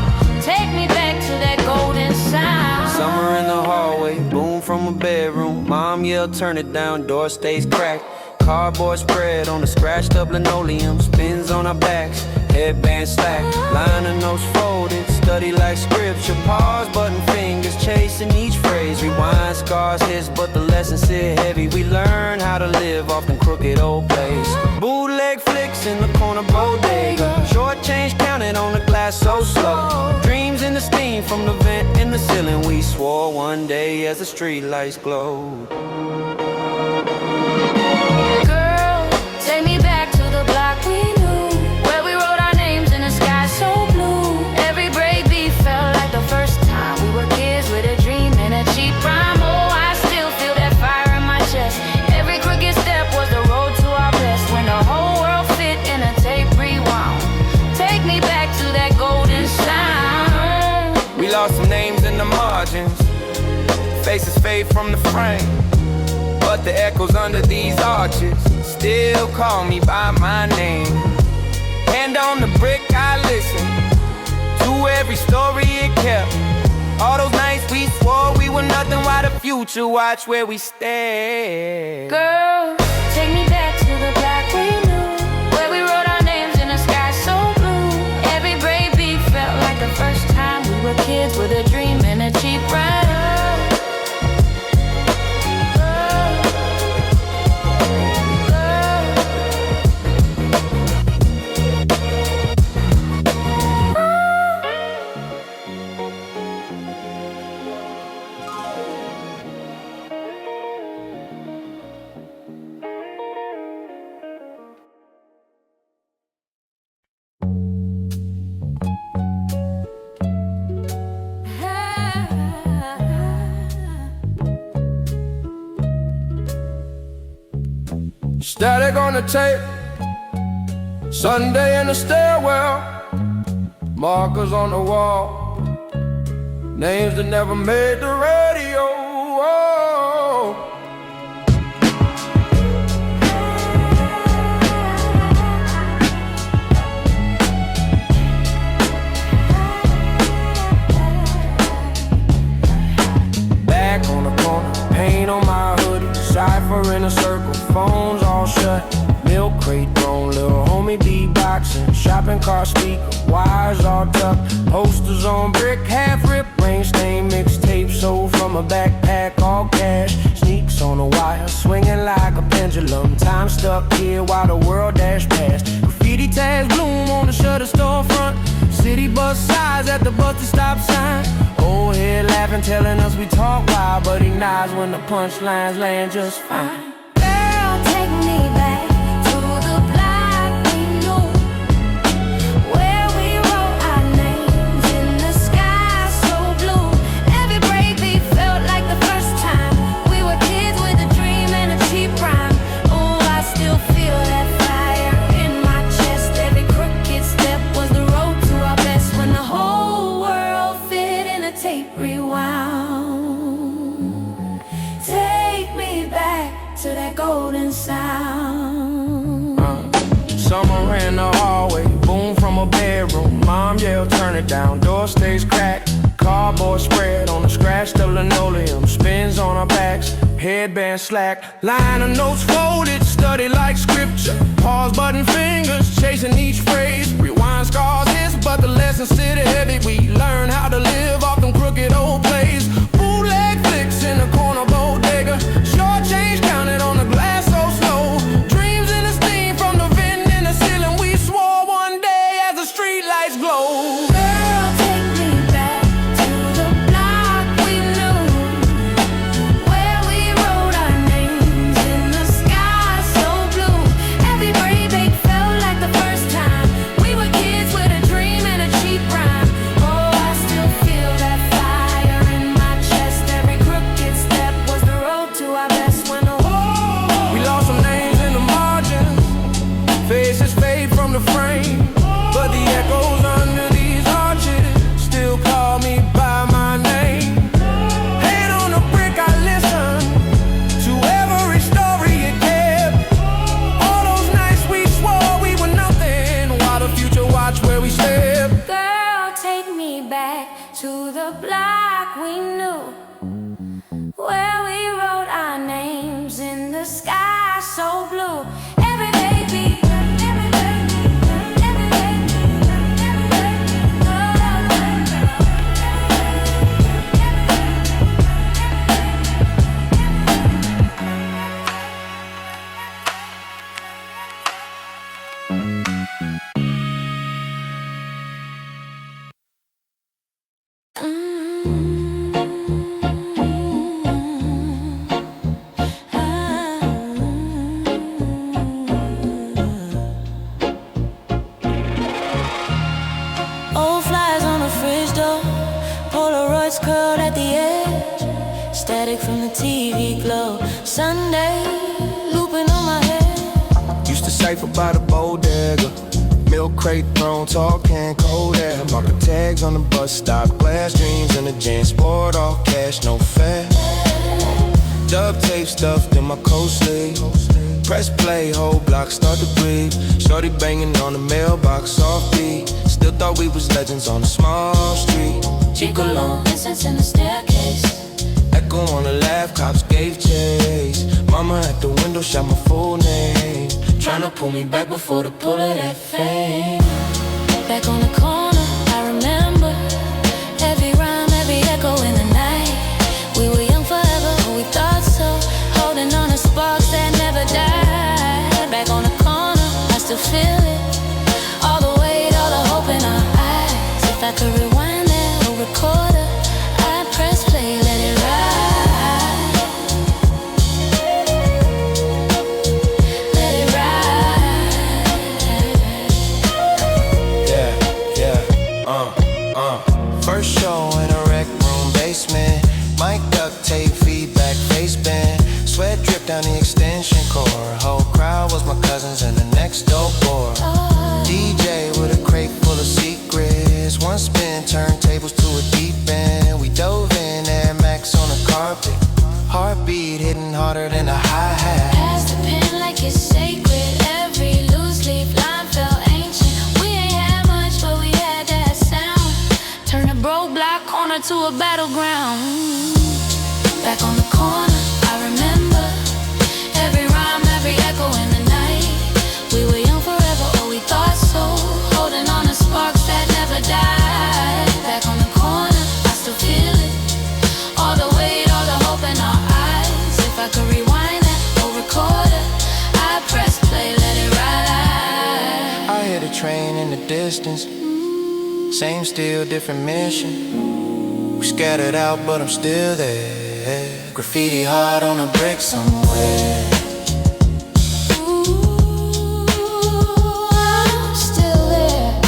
Take me back to that golden sound. Summer in the hallway, boom from a bedroom. Mom yelled, turn it down, door stays cracked. Cardboard spread on the scratched up linoleum. Spins on our backs, headband slack. Liner notes folded, study like scripture. Pause, button fingers, chasing each phrase. Rewind, scars hits, but the lessons sit heavy. We learn how to live off them crooked old plays. Bootleg flicks in the corner bodega. Short change counted on the glass so slow. Dreams in the steam from the vent in the ceiling. We swore one day as the street lights glowed. Take me back to the block we knew, where we wrote our names in the sky so blue. Every brave beat felt like the first time we were kids with a dream and a cheap rhyme. Oh, I still feel that fire in my chest. Every crooked step was the road to our best, when the whole world fit in a tape rewound. Take me back to that golden sound. We lost some names in the margins, faces fade from the frame, but the echoes under these arches still call me by my name. Hand on the brick, I listen to every story it kept. All those nights we swore we were nothing, while the future watch where we stay. Girl, take me back to the block we knew, where we wrote our names in the sky so blue. Every brave beat felt like the first time we were kids with a dream and a cheap ride. Static on the tape, Sunday in the stairwell, markers on the wall, names that never made the radio. Oh. Back on the corner, paint on my hoodie, cipher in a circle, phones all shut. Milk crate thrown, little homie beatboxing, shopping cart speaker, wires all tucked, posters on brick, half ripped, rain stained mixtape sold from a backpack, all cash, sneaks on a wire, swinging like a pendulum, time stuck here while the world dash past. Graffiti tags bloom on the shutter storefront, city bus sides at the busted stop sign. Old head laughing, telling us we talk wild, but he nods when the punchlines land just fine. Girl, take me back to the block we knew, where we wrote our names in the sky so blue. Every breakbeat felt like the first time we were kids with a dream and a cheap rhyme. Oh, I still feel that fire in my chest. Every crooked step was the road to our best, when the whole world fit in a tape rewound. Take me back to that golden sound. Summer in the hallway, boom from a bedroom. Mom yelled, turn it down, door stays cracked. Cardboard spread on the scratched linoleum, spins on our backs, headband slack. Line of notes folded, study like scripture. Pause button fingers, chasing each phrase. Rewind scars hiss, but the lessons sit heavy. We learn how to live off them crooked old plays. Bootleg flicks in the corner bodega, short change counted on the glass so slow. Dreams in the steam from the vent in the ceiling. We swore one day as the street lights glow. Girl, take me back to the block we knew, where we wrote our names in the sky so blue. Every break felt like the first time we were kids with a dream and a cheap rhyme. Oh, I still feel that fire in my chest. Every crooked step was the road to our best, when the We lost some names in the margins, faces fade from the frame, but the echoes under these arches still call me by my name. Hand on the brick, I listen to every story it kept. All those nights we swore we were nothing, while the future watched where we stepped. girl, take me back to the block we knew, where we wrote our names in the sky so blue. Every baby, every baby, every baby, every old flies on the fridge door, Polaroids curled at the edge, static from the TV glow. Sunday, looping on my head. Used to cipher by the bodega, milk crate thrown, talking cold air. Marker tags on the bus stop, glass dreams in the gym, sport all cash, no fare. Duct tape stuffed in my coat sleeve, press play, whole block start to breathe. Shorty banging on the mailbox, soft beat. Still thought we was legends on a small street. Chico long, incense in the staircase. Echo on the laugh, cops gave chase. Mama at the window, shout my full name, tryna pull me back before the pull of that fame. Back on the corner, I remember every rhyme, every echo in the night. We were young forever, we thought so, holding on to sparks that never died. Back on the corner, I still feel it, all the weight, all the hope in our eyes. If I could rewind that old recorder, I'd press play, let it ride. Let it ride. Yeah. First show in a rec room basement, mic duct tape, feedback, face band, sweat drip down the extension cord. Whole crowd was my cousins and the next door board. DJ with a crate full of secrets, One spin, turntables to a deep end. We dove in, Air Max on the carpet. Heartbeat hitting harder than a hi-hat. Pass the pen like it's sacred. Every loose leaf line felt ancient. We ain't had much, but we had that sound. Turn a broke block corner to a battleground. Back on the corner, I remember every rhyme, every echo in the night. We were young forever, oh we thought so. Holding on to sparks that never died. Back on the corner, I still feel it. All the weight, all the hope in our eyes. If I could rewind that or record it, I'd press play, let it ride. I hear the train in the distance. Same still, different mission. We scattered out, but I'm still there. Graffiti hard on a brick somewhere. Ooh, I'm still there.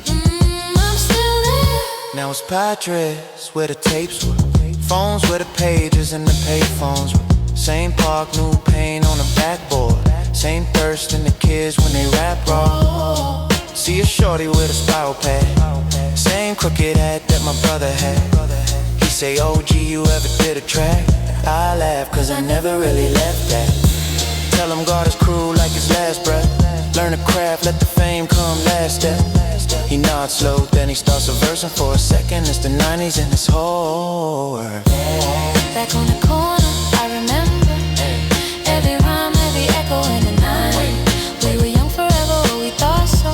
I'm still there. Now it's Padres where the tapes were. Phones where the pages and the payphones were. Same park, new paint on the backboard. Same thirst in the kids when they rap raw. See a shorty with a spiral pad. Same crooked hat that my brother had. He say, OG, you ever did a track? I laugh cause I never really left that. Tell him guard his crew like his last breath. Learn the craft, let the fame come last step. He nods slow, then he starts reversing for a second. It's the 90's in this whole world. Back on the corner, I remember every rhyme, every echo in the night. We were young forever, oh we thought so.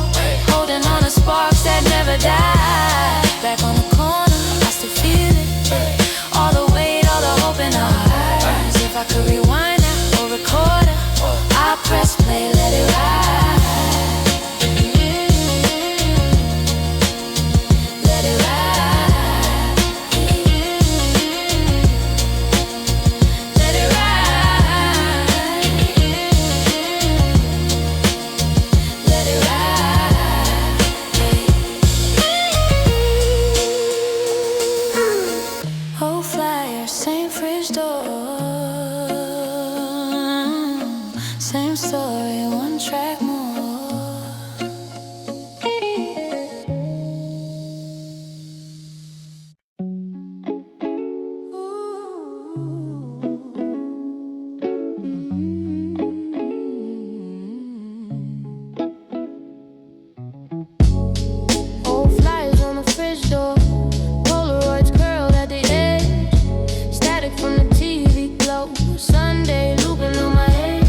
Holding on to sparks that never died. Back on the corner, I still feel it. All the weight, all the hope in our eyes. If I could rewind it or record it, I'd press play, let it ride. Let it ride. Let it ride. Let it ride. Oh, flyer, same fridge door. Same story, one track more. Old flyers on the fridge door. Polaroids curled at the edge. Static from the TV glow. Sunday looping on my head.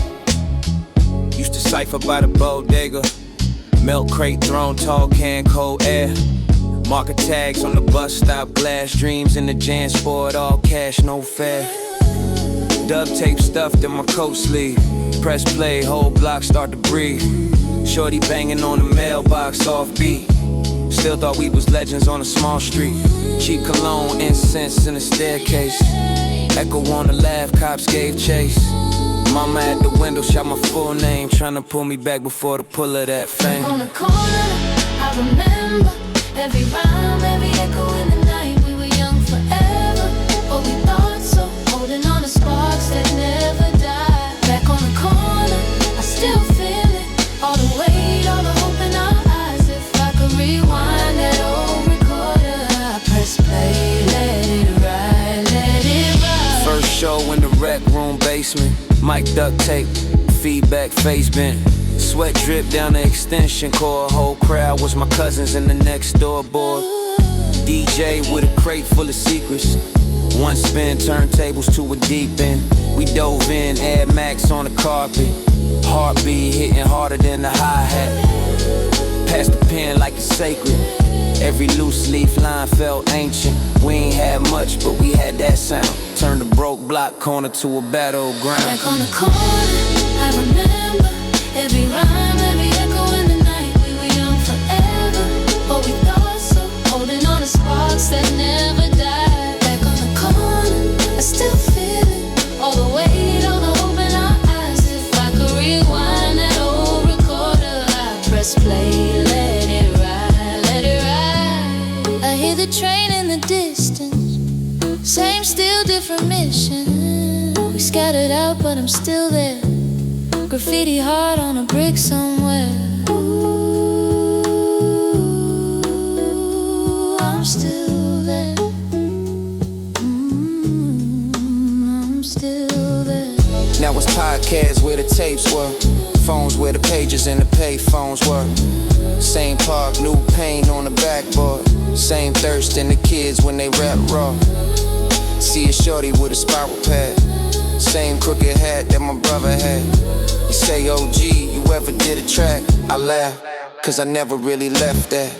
Used to cipher by the bodega. Milk crate thrown, tall can, cold air. Marker tags on the bus stop, glass dreams in the JanSport, all cash, no fare. Duct tape stuffed in my coat sleeve. Press play, whole block start to breathe. Shorty banging on the mailbox, off beat. Still thought we was legends on a small street. Cheap cologne, incense in the staircase. Echo on the laugh, cops gave chase. Mama at the window, shout my full name, tryna pull me back before the pull of that fame. On the corner, I remember every rhyme, every echo in the night. We were young forever, but we thought so. Holding on to sparks that never died. Back on the corner, I still feel it. All the weight, all the hope in our eyes. If I could rewind that old recorder, I'd press play, let it ride, let it ride. First show in the rec room basement. Mic duct tape, feedback face bent. Sweat drip down the extension cord. Whole crowd was my cousins in the next door board. DJ with a crate full of secrets. One spin, turntables to a deep end. We dove in, Air Max on the carpet. Heartbeat hitting harder than the hi-hat. Pass the pen like it's sacred. Every loose leaf line felt ancient. We ain't had much, but we had that sound. Turned the broke block corner to a battleground. Back on the corner, I remember every rhyme, every echo in the night. We were young forever, but we thought so. Holding on to sparks that never died. Back on the corner, I still feel it. All the weight, all the hope in our eyes. If I could rewind that old recorder, I'd press play, let it ride, let it ride. I hear the train in the distance. Same, still different mission. We scattered out, but I'm still there. Graffiti hard on a brick somewhere. Ooh. Podcasts where the tapes were, phones where the pages and the pay phones were. Same park, new paint on the backboard. Same thirst in the kids when they rap raw. See a shorty with a spiral pad. Same crooked hat that my brother had. You say, OG, you ever did a track? I laugh, cause I never really left that.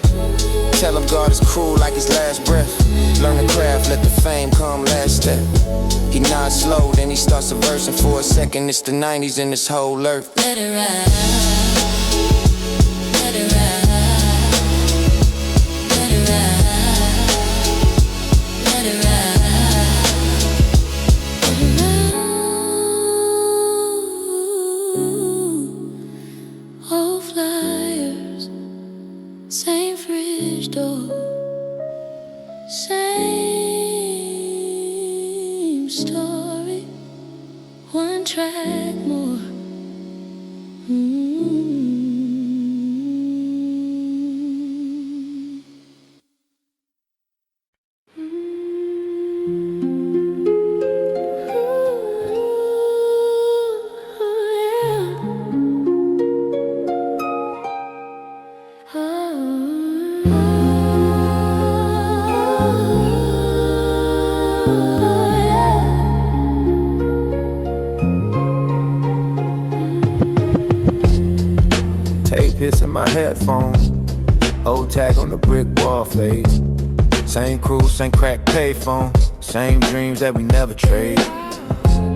Tell him God is cruel like his last breath. Learn the craft, let the fame come last step. He nods slow, then he starts a verse, and for a second it's the 90's in this whole earth. Let it ride. Let it ride. Let it ride. Let it ride. Old flyers, same fridge door, same story, one track more. Tape hits in my headphones. Old tag on the brick wall fades. Same crew, same crack payphone. Same dreams that we never trade.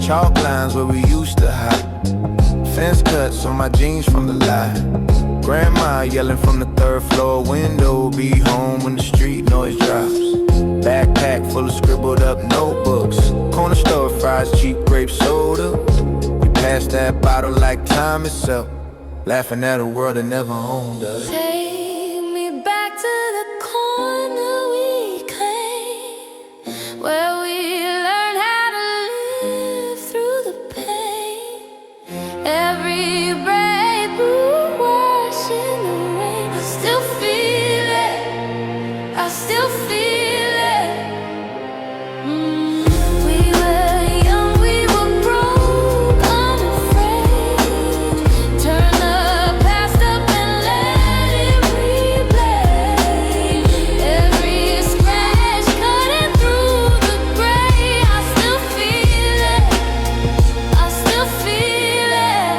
Chalk lines where we used to hide. Fence cuts on my jeans from the lot. Grandma yelling from the third floor window. Be home when the street noise drops. Backpack full of scribbled up notebooks. Corner store fries, cheap grape soda. We passed that bottle like time itself. Laughing at a world that never owned us. Take me back to the corner we claimed, where we learned how to live through the pain. Every break blue wash in the rain. I still feel it, I still feel it. We were young, we were broke, unafraid. Turn the past up and let it replay. Every scratch cutting through the gray. I still feel it, I still feel it.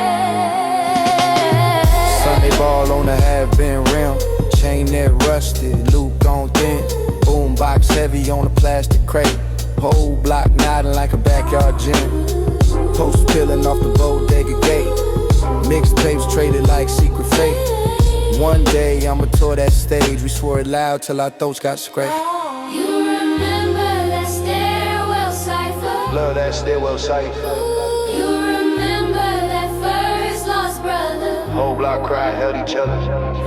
Sunday ball on the have-been rim. Chain that rusted, loop on thin. Boom box heavy on a plastic crate. Whole block nodding like a backyard gym. Post peeling off the bodega gate. Mixtapes traded like secret fate. One day I'ma tour that stage. We swore it loud till our throats got scraped. You remember that stairwell cipher? Love that stairwell sight. You remember that first lost brother? Whole block cried, held each other.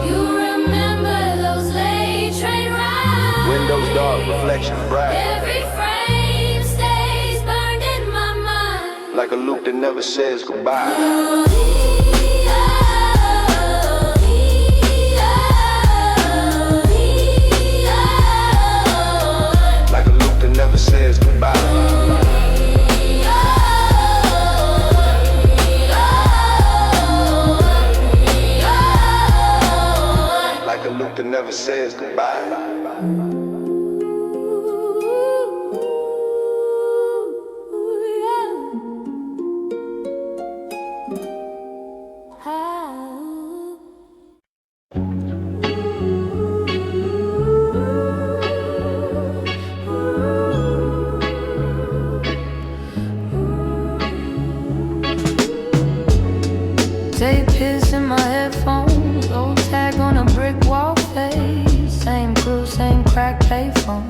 You remember those late train rides? Windows dark, reflection bright. Every frame stays burned in my mind. Like a loop that never says goodbye. Like a loop that never says goodbye. Like a loop that never says goodbye. Tape hits in my headphones, old tag on a brick wall face. Same crew, same crack payphone,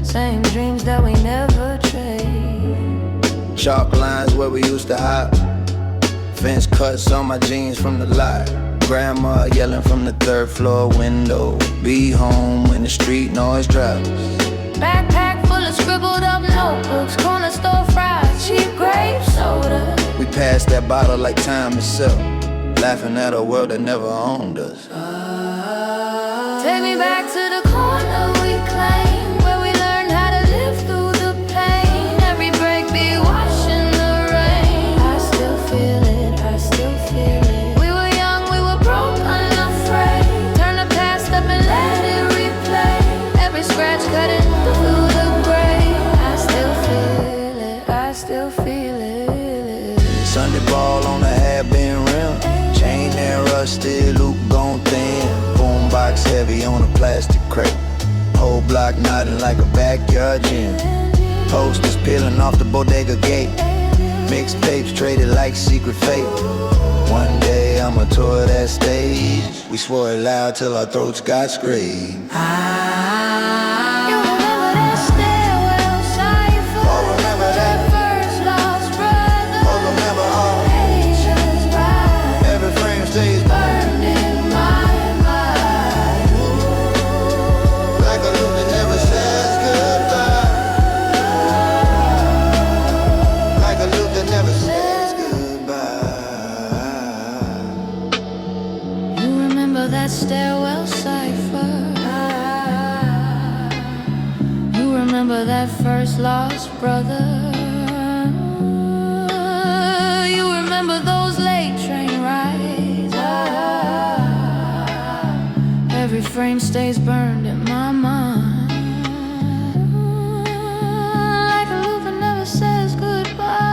same dreams that we never trade. Chalk lines where we used to hide. Fence cuts on my jeans from the lot. Grandma yelling from the third floor window. Be home when the street noise drops. Backpack full of scribbled up notebooks. Corner store fries, cheap grape soda. We passed that bottle like time itself. Laughing at a world that never owned us. Take me back to the corner we claimed, where we learned how to live through the pain. Every break be washing the rain. I still feel box heavy on a plastic crate. Whole block nodding like a backyard gym. Posters peeling off the bodega gate. Mixtapes traded like secret fate. One day I'ma tour that stage. We swore it loud till our throats got scraped. Stairwell cipher. You remember that first lost brother. You remember those late train rides. Every frame stays burned in my mind, like a loop that never says goodbye.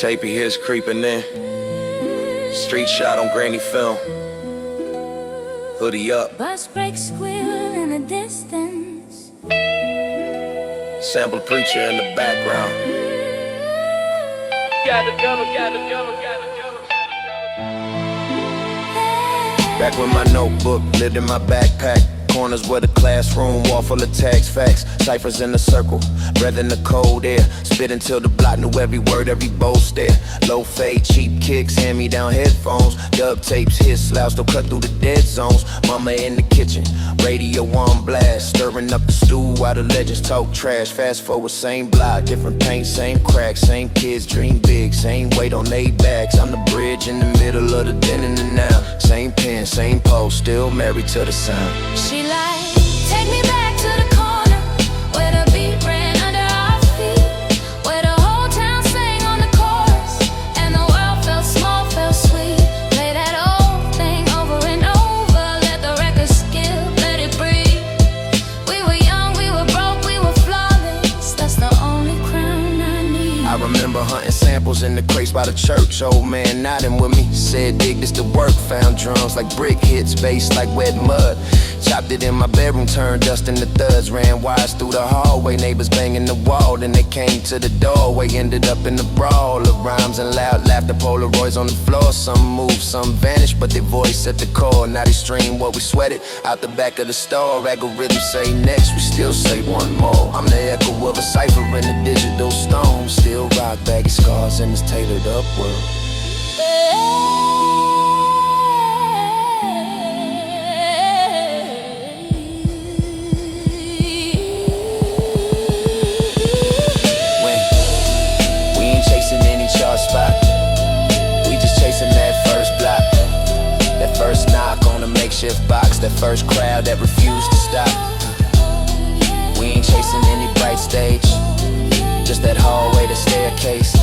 Tapey here's creeping in. Street shot on grainy film. Hoodie up. Bus break squeal in the distance. Sample preacher in the background. Back with my notebook, lived in my backpack. Corners where the classroom, wall full of tags, facts. Ciphers in a circle, breath in the cold air. Spit until the block knew every word, every bow stare. Low fade, cheap kicks, hand-me-down headphones. Dub tapes, his slouch, don't cut through the dead zones. Mama in the kitchen, radio on blast. Stirring up the stew while the legends talk trash. Fast forward, same block, different paint, same cracks. Same kids dream big, same weight on they backs. I'm the bridge in the middle of the then and the now. Same pen, same post, still married to the sound. She like, take me back to the corner where the beat ran under our feet, where the whole town sang on the chorus and the world felt small, felt sweet. Play that old thing over and over, let the record skip, let it breathe. We were young, we were broke, we were flawless. That's the only crown I need. I remember hunting samples in the crates by the church. Old man nodding with me, said dig this to work. Found drums like brick hits, bass like wet mud. Chopped it in my bedroom, turned dust into thuds. Ran wires through the hallway, neighbors banging the wall. Then they came to the doorway, ended up in the brawl of rhymes and loud laughter. Polaroids on the floor, some moved, some vanished, but their voice at the core. Now they stream what we sweated out the back of the store. Algorithms say next, we still say one more. I'm the echo of a cipher in the digital stone. Still rock baggy scars and it's tailored upward. Spot. We just chasing that first block, that first knock on a makeshift box, that first crowd that refused to stop. We ain't chasing any bright stage, just that hallway, the staircase,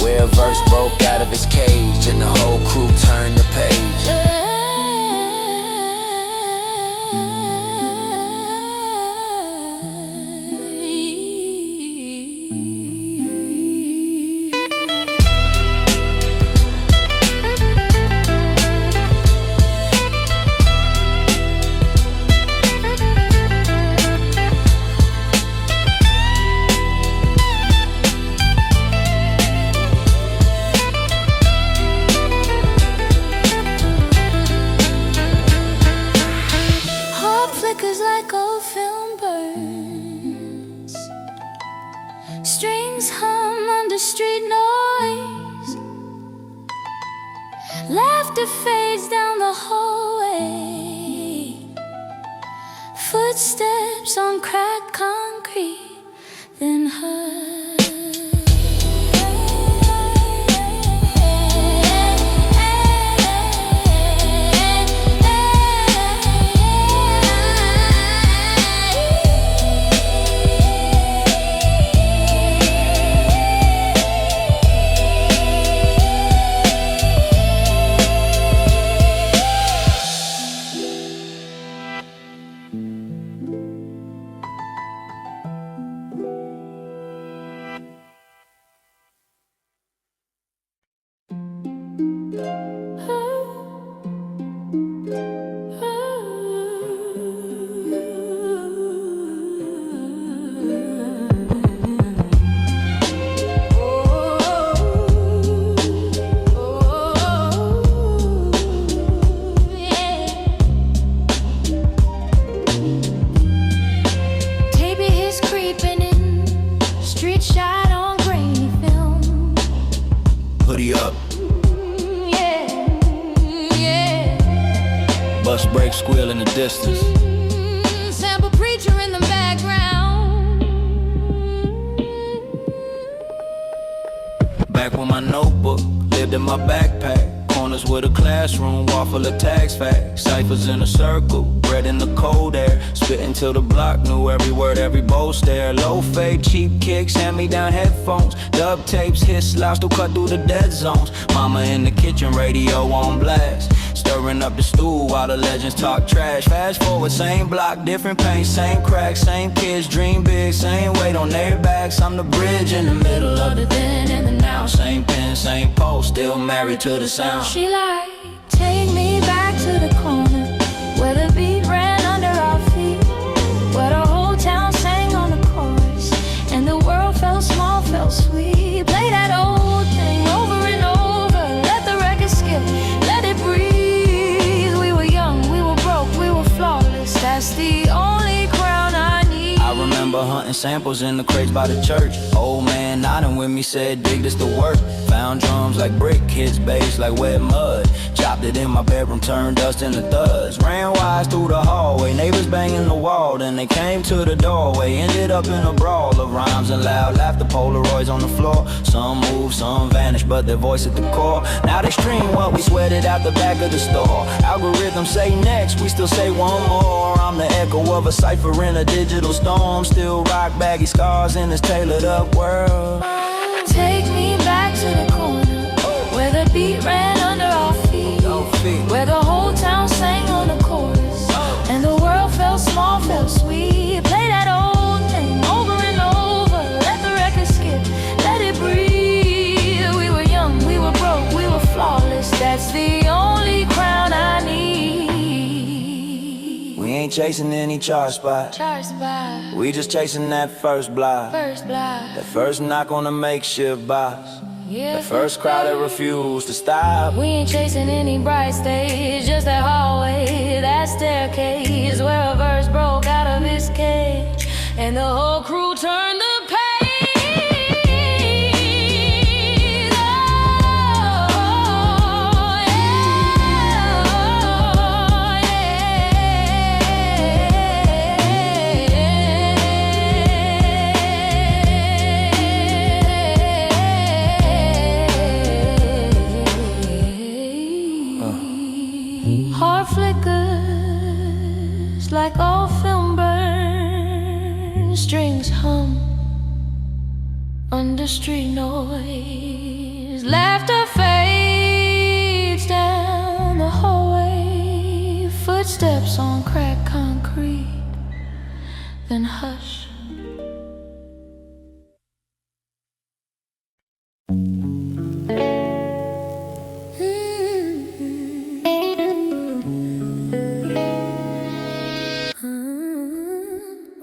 where a verse broke out of its cage and the whole crew turned the page. Laughter fades down the hallway. Footsteps on cracked concrete, then hush. Bus break squeal in the distance. Sample preacher in the background. Back when my notebook lived in my backpack. Corners with a classroom, wall full of tags, facts. Ciphers in a circle, bread in the cold air. Spitting till the block knew every word, every bow stare. Low fade, cheap kicks, hand-me-down headphones. Dub tapes, hit slides to cut through the dead zones. Mama in the kitchen, radio on blast. Stirring up the stew while the legends talk trash. Fast forward, same block, different paint, same cracks. Same kids, dream big, same weight on their backs. I'm the bridge in the middle of the then and the now. Same pen, same pulse, still married to the sound. She like, take me back to the corner where the beat ran under our feet, where the whole town sang on the chorus and the world felt small, felt sweet. Play that old thing over and over, let the record skip, let it breathe. We were young, we were broke, we were flawless. That's the only crown I need. I remember hunting samples in the crates by the church. Old man nodding with me, said dig this to work. Found drums like brick, hits bass like wet mud. Chopped it in my bedroom, turned dust into thuds. Ran wise through the hallway, neighbors banging the wall. Then they came to the doorway, ended up in a brawl of rhymes and loud laughter. Polaroids on the floor, some moved, some vanished, but their voice at the core. Now they stream what we sweated out the back of the store. Algorithms say next, we still say one more. I'm the echo of a cipher in a digital storm. Still rock baggy scars in this tailored up world. Take me back to the corner where the beat ran under our feet, where the whole town sang on the chorus and the world felt small, felt sweet. Play that old thing over and over, let the record skip, let it breathe. We were young, we were broke, we were flawless. That's the only crown I need. We ain't chasing any chart spot, we just chasing that first block. That first knock on the makeshift box. Yeah, the first crowd that refused to stop. We ain't chasing any bright stage, just that hallway, that staircase where a verse broke out of its cage and the whole crew turned the page. Heart flickers like all film burns, strings hum under street noise. Laughter fades down the hallway, footsteps on cracked concrete, then hush.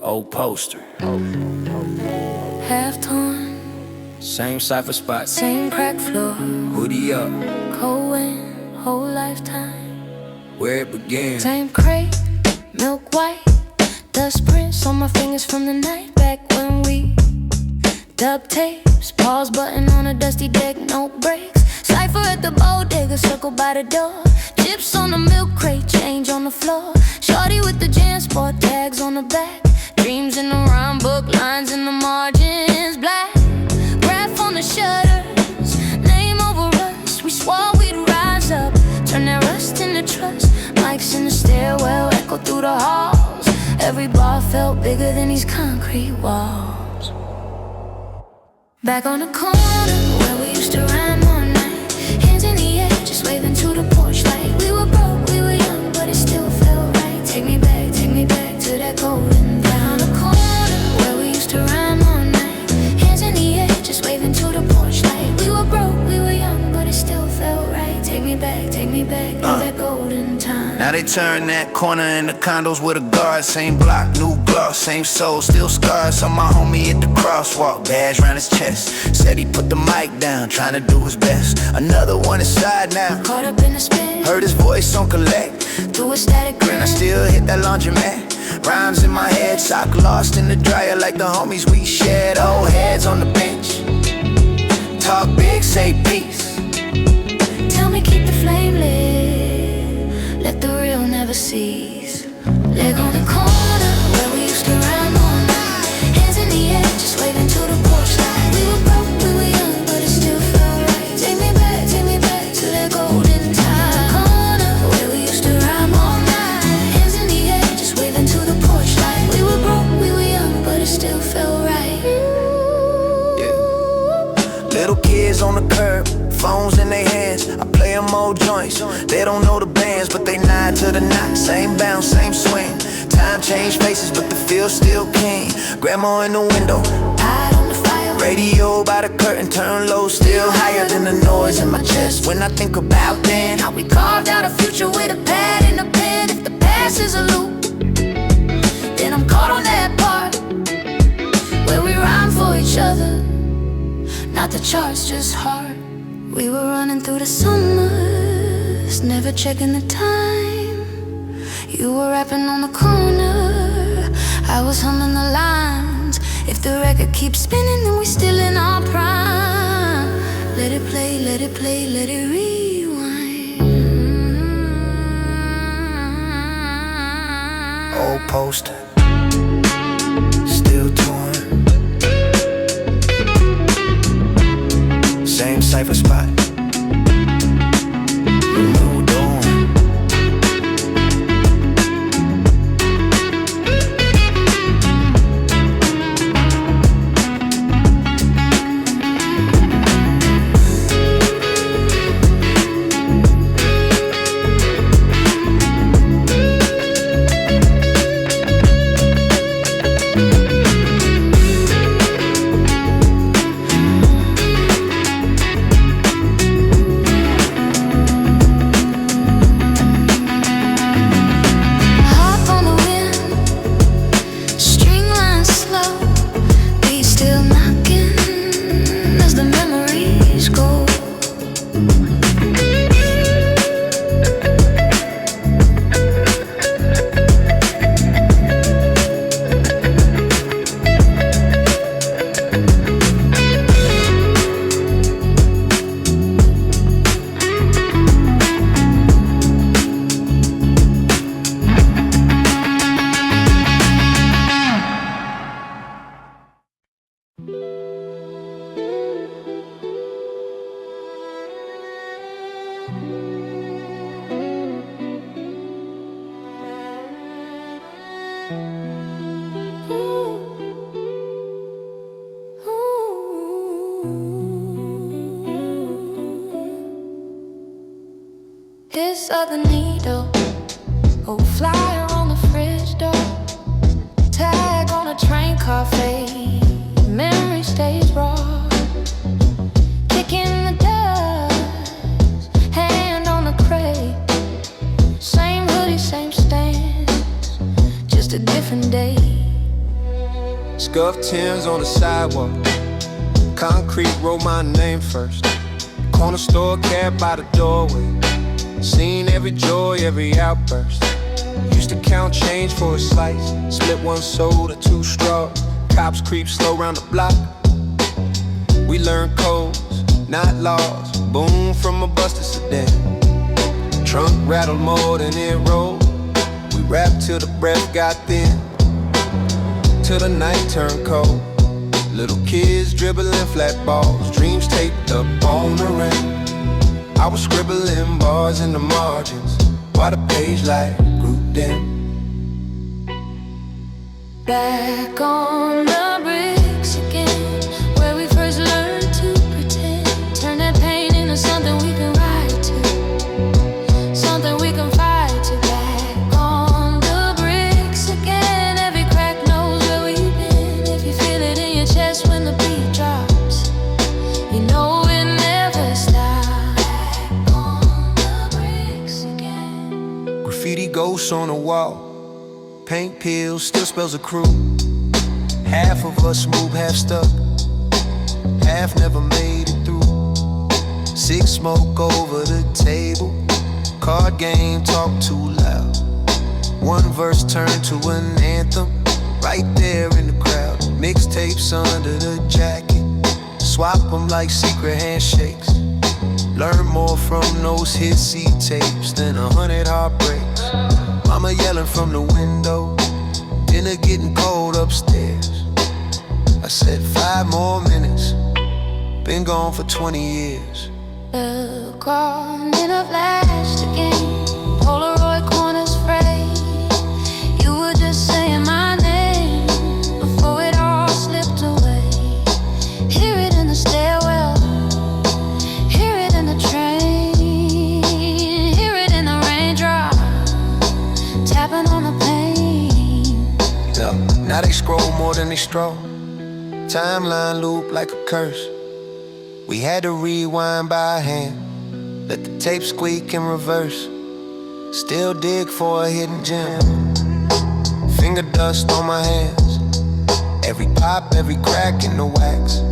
Old poster, Half torn, same cipher spot, same crack floor, hoodie up, cold wind, whole lifetime. where it began. Same crate, milk white, dust prints on my fingers from the night back when we duct tapes, pause button on a dusty deck, no brakes. Cypher at the bodega, circle by the door. Chips on the milk crate, change on the floor. Shorty with the JanSport tags on the back. Dreams in the rhyme book, lines in the margins. Black, graph on the shutters, name over us. We swore we'd rise up, turn that rust into trust. Mics in the stairwell, echo through the halls. Every bar felt bigger than these concrete walls. Back on the corner where we used to rhyme all night, hands in the air, just waving to the porch light. We were broke, we were young, but it still felt right. Take me back to that golden. Down the corner where we used to rhyme all night, hands in the air, just waving to the porch light. We were broke, we were young, but it still felt right. Take me back to that golden time. Now they turn that corner into condos with a guard. Same block, new gloss, same soul, still scars. Saw my homie at the crosswalk, badge round his chest. Said he put the mic down, trying to do his best. Another one inside now, Caught up in the spin, heard his voice on collect. through a static grin. And I still hit that laundromat. Rhymes in my head, sock lost in the dryer like the homies we shared. Old heads on the bench, talk big, say peace. Tell me keep the flame lit, let the real never cease. Leg on the corner where we used to rhyme all night, hands in the air, just waving to the porch light. We were broke, we were young, but it still felt right. Take me back to that golden time. Corner where we used to rhyme all night, hands in the air, just waving to the porch light. We were broke, we were young, but it still felt right. Little kids on the curb, phones in their hands. I play them old joints. They don't know the bands, but they nod to the knot. Same bounce, same swing. Time changed faces, but the feel still keen. Grandma in the window, Hide on the fire, radio by the curtain, turn low, still higher than the noise in my chest. When I think about then, how we carved out a future with a pad and a pen. If the past is a loop, then I'm caught on that part where we rhyme for each other, not the charts, just heart. We were running through the summers, never checking the time. You were rapping on the corner, I was humming the lines. If the record keeps spinning, then we still in our prime. Let it play, let it play, let it rewind. old poster, still torn. Same cipher spot, moved on. This other needle, oh, flyer on the fridge door, tag on a train car fade, memory stays raw, kicking the dust, hand on the crate, same hoodie, same stance, just a different day. Scuffed Timbs on the sidewalk, concrete wrote my name first. Corner store cab by the doorway, seen every joy, every outburst. Used to count change for a slice, split one soda, two straws. Cops creep slow round the block. We learned codes, not lost. Boom from a busted sedan. Trunk rattled more than it rolled. We rapped till the breath got thin, till the night turned cold. Little kids dribbling flat balls, dreams taped up on the rim. I was scribbling bars in the margins while the page light grew dim. Back on the bricks again, where we first learned to pretend. Turn that pain into something we can write to, something we can fight to. Back on the bricks again, every crack knows where we've been. If you feel it in your chest when the beat drops, you know it never stops. Back on the bricks again. Graffiti ghosts on the wall, paint peels, still spells of crew. Half of us move half stuck, half never made it through. Six smoke over the table, card game talk too loud. One verse turned to an anthem, right there in the crowd. Mixtapes under the jacket, swap them like secret handshakes. Learn more from those hit seed tapes than 100 heartbreaks. Mama yelling from the window, dinner getting cold upstairs. I said 5 more minutes, been gone for 20 years. Gone in a flash again, Polaroid corners frayed. You were just saying my name before it all slipped away. Hear it in the stairwell, hear it in the train, hear it in the raindrop, tapping on the pane. Yeah, now they scroll more than they stroll. Timeline loop like a curse. We had to rewind by hand, let the tape squeak in reverse. Still dig for a hidden gem. Finger dust on my hands, every pop, every crack in the wax.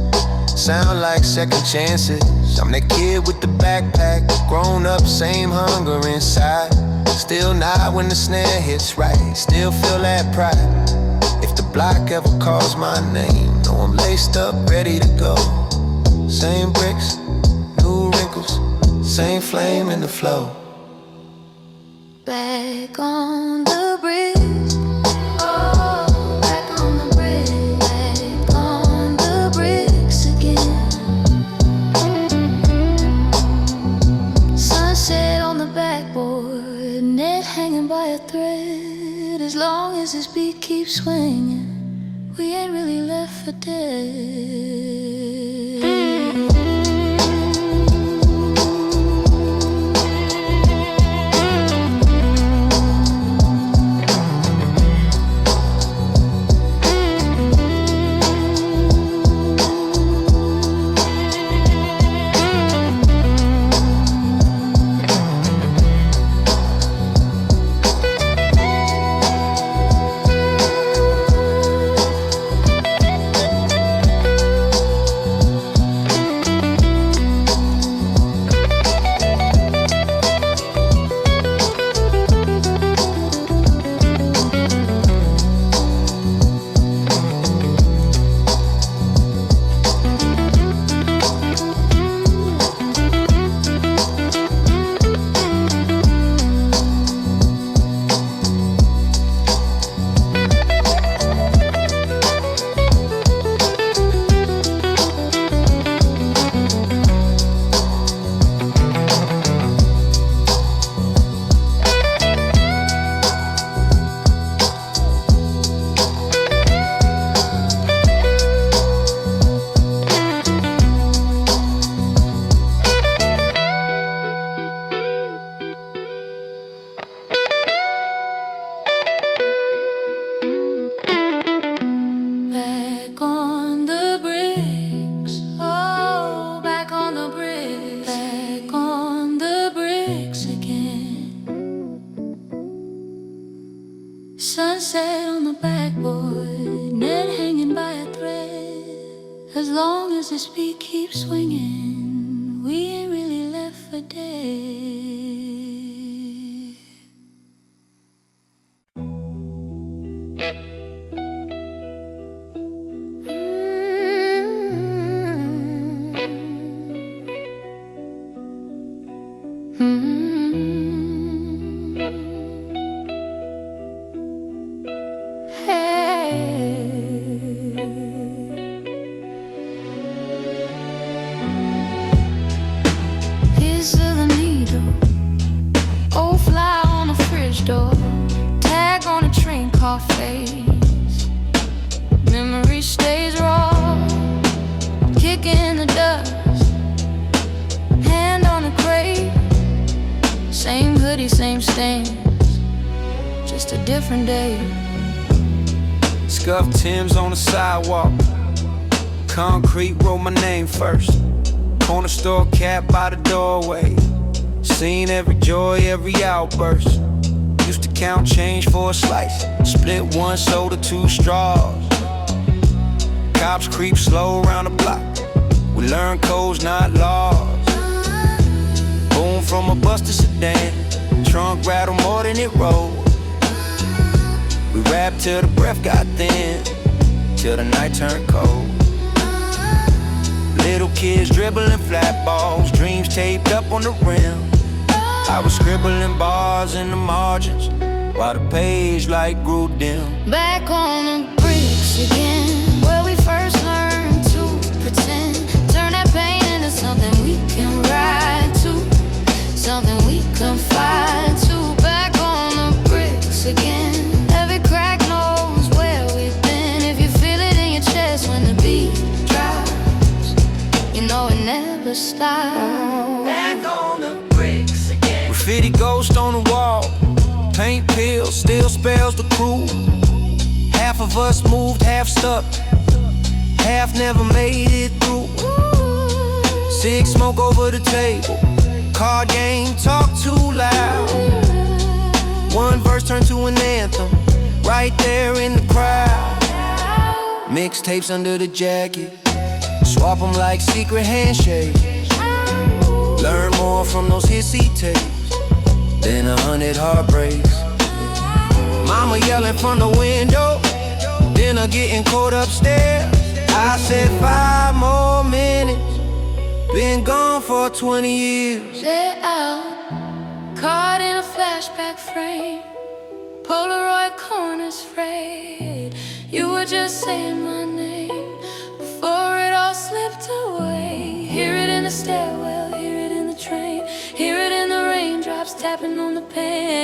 Sound like second chances. I'm that kid with the backpack, grown up, same hunger inside. Still nod when the snare hits right, still feel that pride. If the block ever calls my name, know I'm laced up, ready to go. Same bricks, new wrinkles, same flame in the flow. Back on the bricks, oh, back on the bricks, back on the bricks again. Sunset on the backboard, net hanging by a thread. As long as this beat keeps swinging, we ain't really left for dead. Sunset on the backboard, net hanging by a thread. As long as this beat keeps swinging, we ain't really left for dead. hoodie, same stains, just a different day. Scuffed Timbs on the sidewalk, concrete wrote my name first. Corner store cap by the doorway, seen every joy, every outburst. Used to count change for a slice, split one soda, 2 straws. Cops creep slow around the block, we learn codes, not laws. Boom from a bus to sedan, trunk rattle more than it rolled. We rap till the breath got thin, till the night turned cold. Little kids dribbling flat balls, dreams taped up on the rim. I was scribbling bars in the margins, while the page light grew dim. Back on the bricks again, where we first learned to pretend. Turn that pain into something we can ride to, something we confide to. Back on the bricks again, every crack knows where we've been. If you feel it in your chest when the beat drops, you know it never stops. Back on the bricks again. Graffiti ghost on the wall, paint pills still spells the crew. Half of us moved, half stuck, half never made it through. Cig smoke over the table, card game talk too loud. One verse turned to an anthem, right there in the crowd. Mixtapes under the jacket, swap them like secret handshakes. Learn more from those hissy tapes than 100 heartbreaks. Mama yelling from the window, dinner getting cold upstairs. I said 5 more minutes, been gone for 20 years. They're out, caught in a flashback frame, Polaroid corners frayed. You were just saying my name before it all slipped away. Hear it in the stairwell, hear it in the train, hear it in the raindrops tapping on the pane.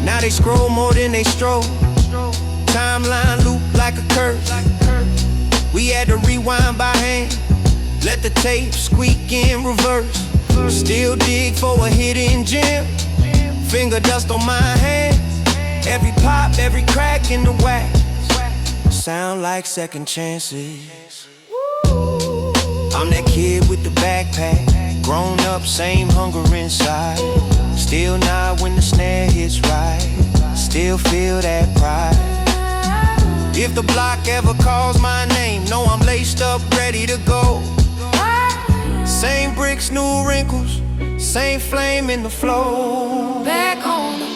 Now they scroll more than they stroll, timeline loop like a curse. We had to rewind by hand, let the tape squeak in reverse. Still dig for a hidden gem, finger dust on my hands. Every pop, every crack in the wax, sound like second chances. I'm that kid with the backpack, grown up, same hunger inside. Still nod when the snare hits right, still feel that pride. If the block ever calls my name, know I'm laced up, ready to go. Same bricks, new wrinkles, same flame in the flow. Back on the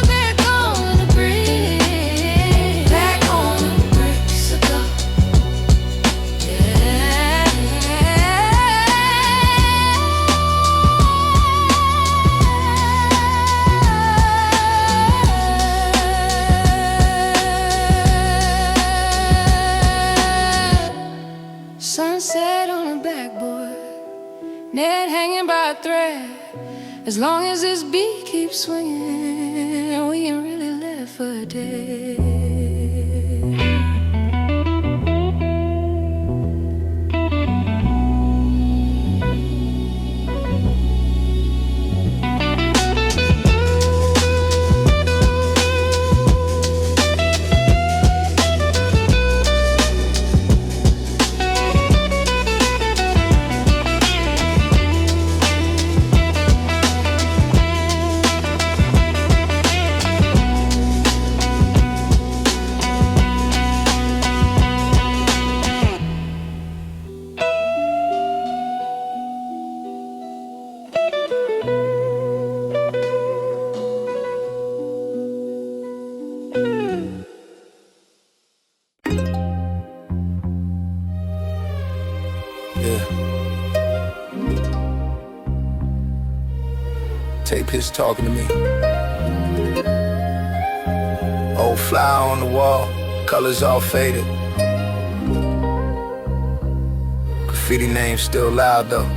back on the bricks, back on the bricks ago. Yeah. Sunset on a backboard, net hanging by a thread. As long as this beat keeps swinging, we ain't really left for dead. Tape his talking to me. Old flower on the wall, colors all faded. Graffiti names still loud though.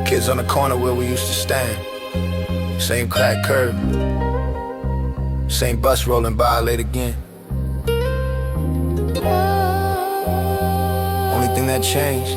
Kids on the corner where we used to stand. Same crack curb, same bus rolling by late again. thing that changed.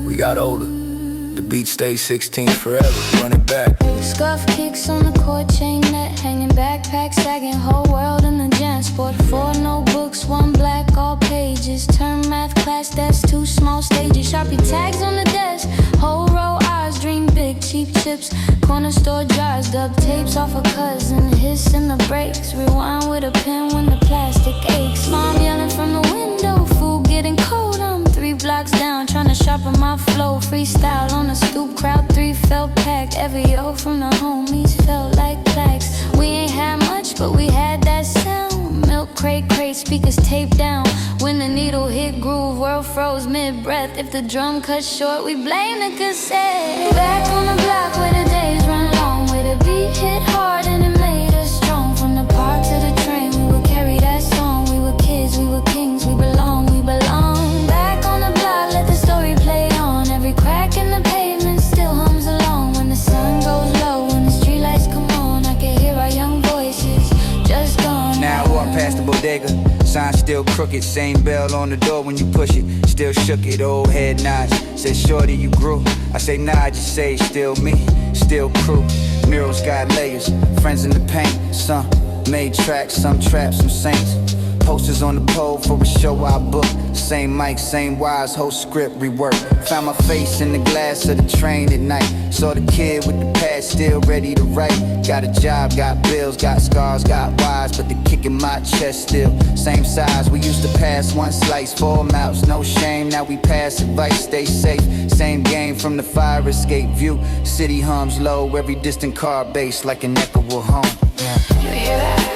We got older. The beat stayed 16 forever. Run it back. Scuff kicks on the court, chain net hanging, backpack sagging, whole world in the jam sport. 4 notebooks, 1 black, all pages. Term math class, that's 2 small stages. Sharpie tags on the desk, whole row eyes. Dream big, cheap chips, corner store jars. Dub tapes off a cousin, hiss in the brakes. Rewind with a pen when the plastic aches. Mom yelling from the window, food getting cold. I'm 3 blocks down, trying to sharpen my flow. Freestyle on the stoop, crowd 3 felt packed. Every O from the homies felt like plaques. We ain't had much, but we had that sound. Milk crate, speakers taped down. When the needle hit groove, world froze mid-breath. If the drum cut short, we blame the cassette. Back on the block where the days run long, where the beat hit hard and it made us strong. From the park to the train, we would carry that song. We were kids, we were kings, we belong, we belong. Back on the block, let the story play on. Every crack in the pavement still hums along. When the sun goes low, when the streetlights come on, I can hear our young voices just gone. Now I walk past the bodega, sign still crooked. Same bell on the door when you push it, still shook it. Old head nods, said shorty you grew. I say nah, just say still me, still crew. Murals got layers, friends in the paint. Some made tracks, some traps, some saints. Posters on the pole for a show I booked. Same mic, same wires, whole script reworked. Found my face in the glass of the train at night. Saw the kid with the pad still ready to write. Got a job, got bills, got scars, got wires, but the kick in my chest still same size. We used to pass 1 slice, 4 mouths, no shame. Now we pass advice, stay safe. Same game from the fire escape view. City hums low, every distant car bass like an echo of home. Yeah. You hear that?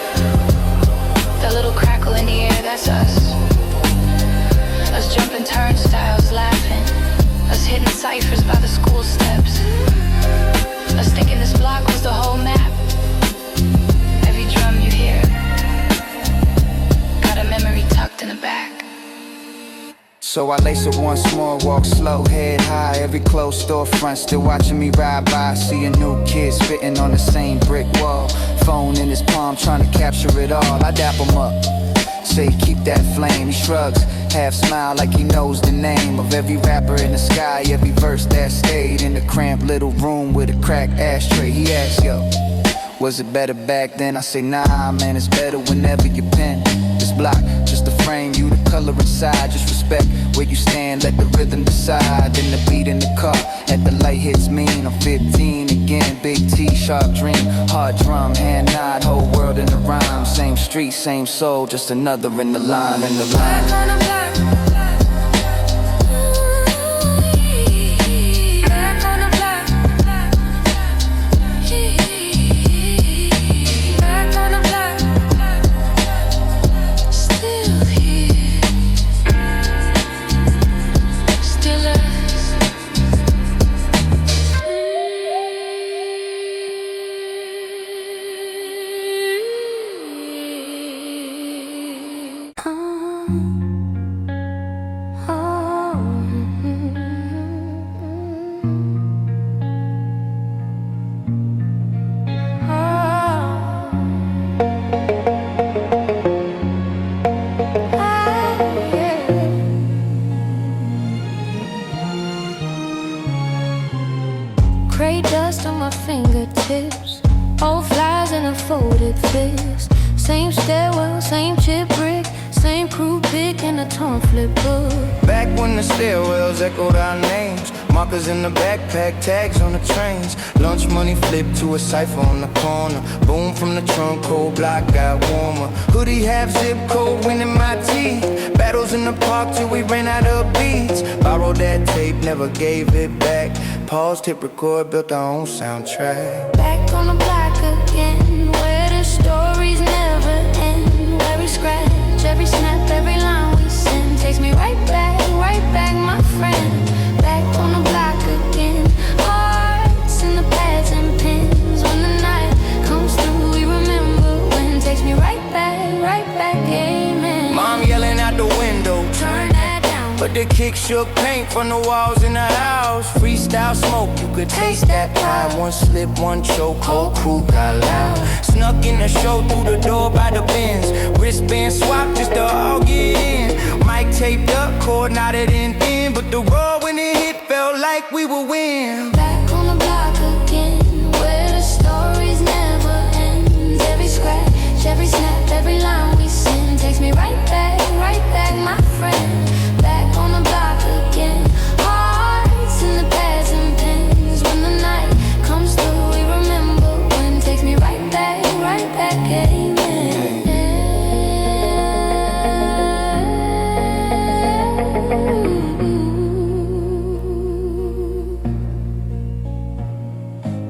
That little crackle in the air, that's us. Us jumping turnstiles, laughing. Us hitting ciphers by the school steps. Us thinking this block was the whole map. Every drum you hear got a memory tucked in the back. So I lace up one small, walk slow, head high. Every closed storefront still watching me ride by. See a new kid spitting on the same brick wall. Phone in his palm trying to capture it all. I dap him up, say keep that flame. He shrugs, half smile like he knows the name of every rapper in the sky. Every verse that stayed in the cramped little room with a cracked ashtray. He asks, yo, was it better back then? I say, nah, man, it's better whenever you pen. This block, just a frame, you the color inside. Just respect where you stand, let the rhythm decide. Then the beat in the car, at the light hits mean. I'm 15 again, big T, sharp dream. Hard drum, hand nod, whole world in the rhyme. Same street, same soul, just another in the line, in the line. Back on the block. Gray dust on my fingertips, old flies in a folded fist. Same stairwell, same chip brick, same crew pick and a torn flip book. Back when the stairwells echoed our names, markers in the backpack, tags on the trains. Lunch money flipped to a cipher on the corner. Boom from the trunk, cold block got warmer. Hoodie half zip code, winning my teeth. Battles in the park till we ran out of beats. Borrowed that tape, never gave it back. Paused, hit record, built our own soundtrack. Back on the block again, where the stories never end. Where we scratch every snap, every line we send. Takes me right back, my friend. Back on the block again, hearts in the pads and pins. When the night comes through, we remember when. Takes me right back, amen. Mom yelling out the window, Turn that down. but the kick shook paint from the walls in the house. Freestyle smoke, you could taste that pie. One slip, one choke, whole crew got loud. Snuck in the show through the door by the bins. Wristband swap just to all get thought it didn't end, but the road when it hit felt like we would win. Back on the block again, where the stories never end. Every scratch, every snap, every line we send takes me right back, my friend. Back on the block again, hearts in the pads and pens. When the night comes through, we remember when. Takes me right back, amen.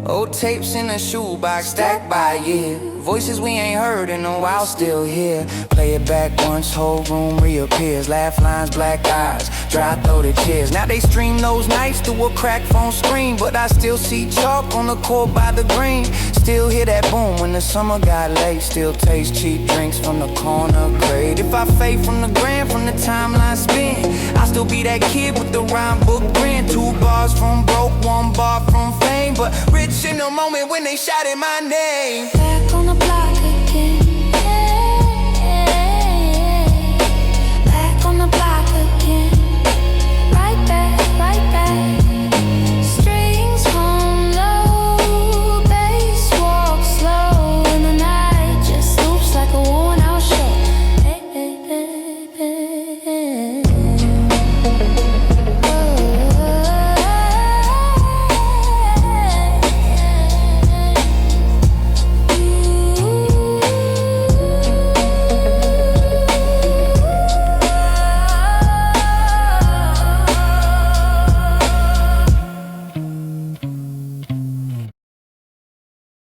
Old tapes in a shoebox, stacked by year. Voices we ain't heard in a while, still here. Play it back once, whole room reappears. Laugh lines, black eyes, dry throated tears. Now they stream those nights through a cracked phone screen, but I still see chalk on the court by the green. Still hear that boom when the summer got late. Still taste cheap drinks from the corner grade. If I fade from the gram, from the timeline spin, I'll still be that kid with the rhyme book grin. 2 bars from broke, 1 bar from fame, but rich in the moment when they shouted my name. Back on the block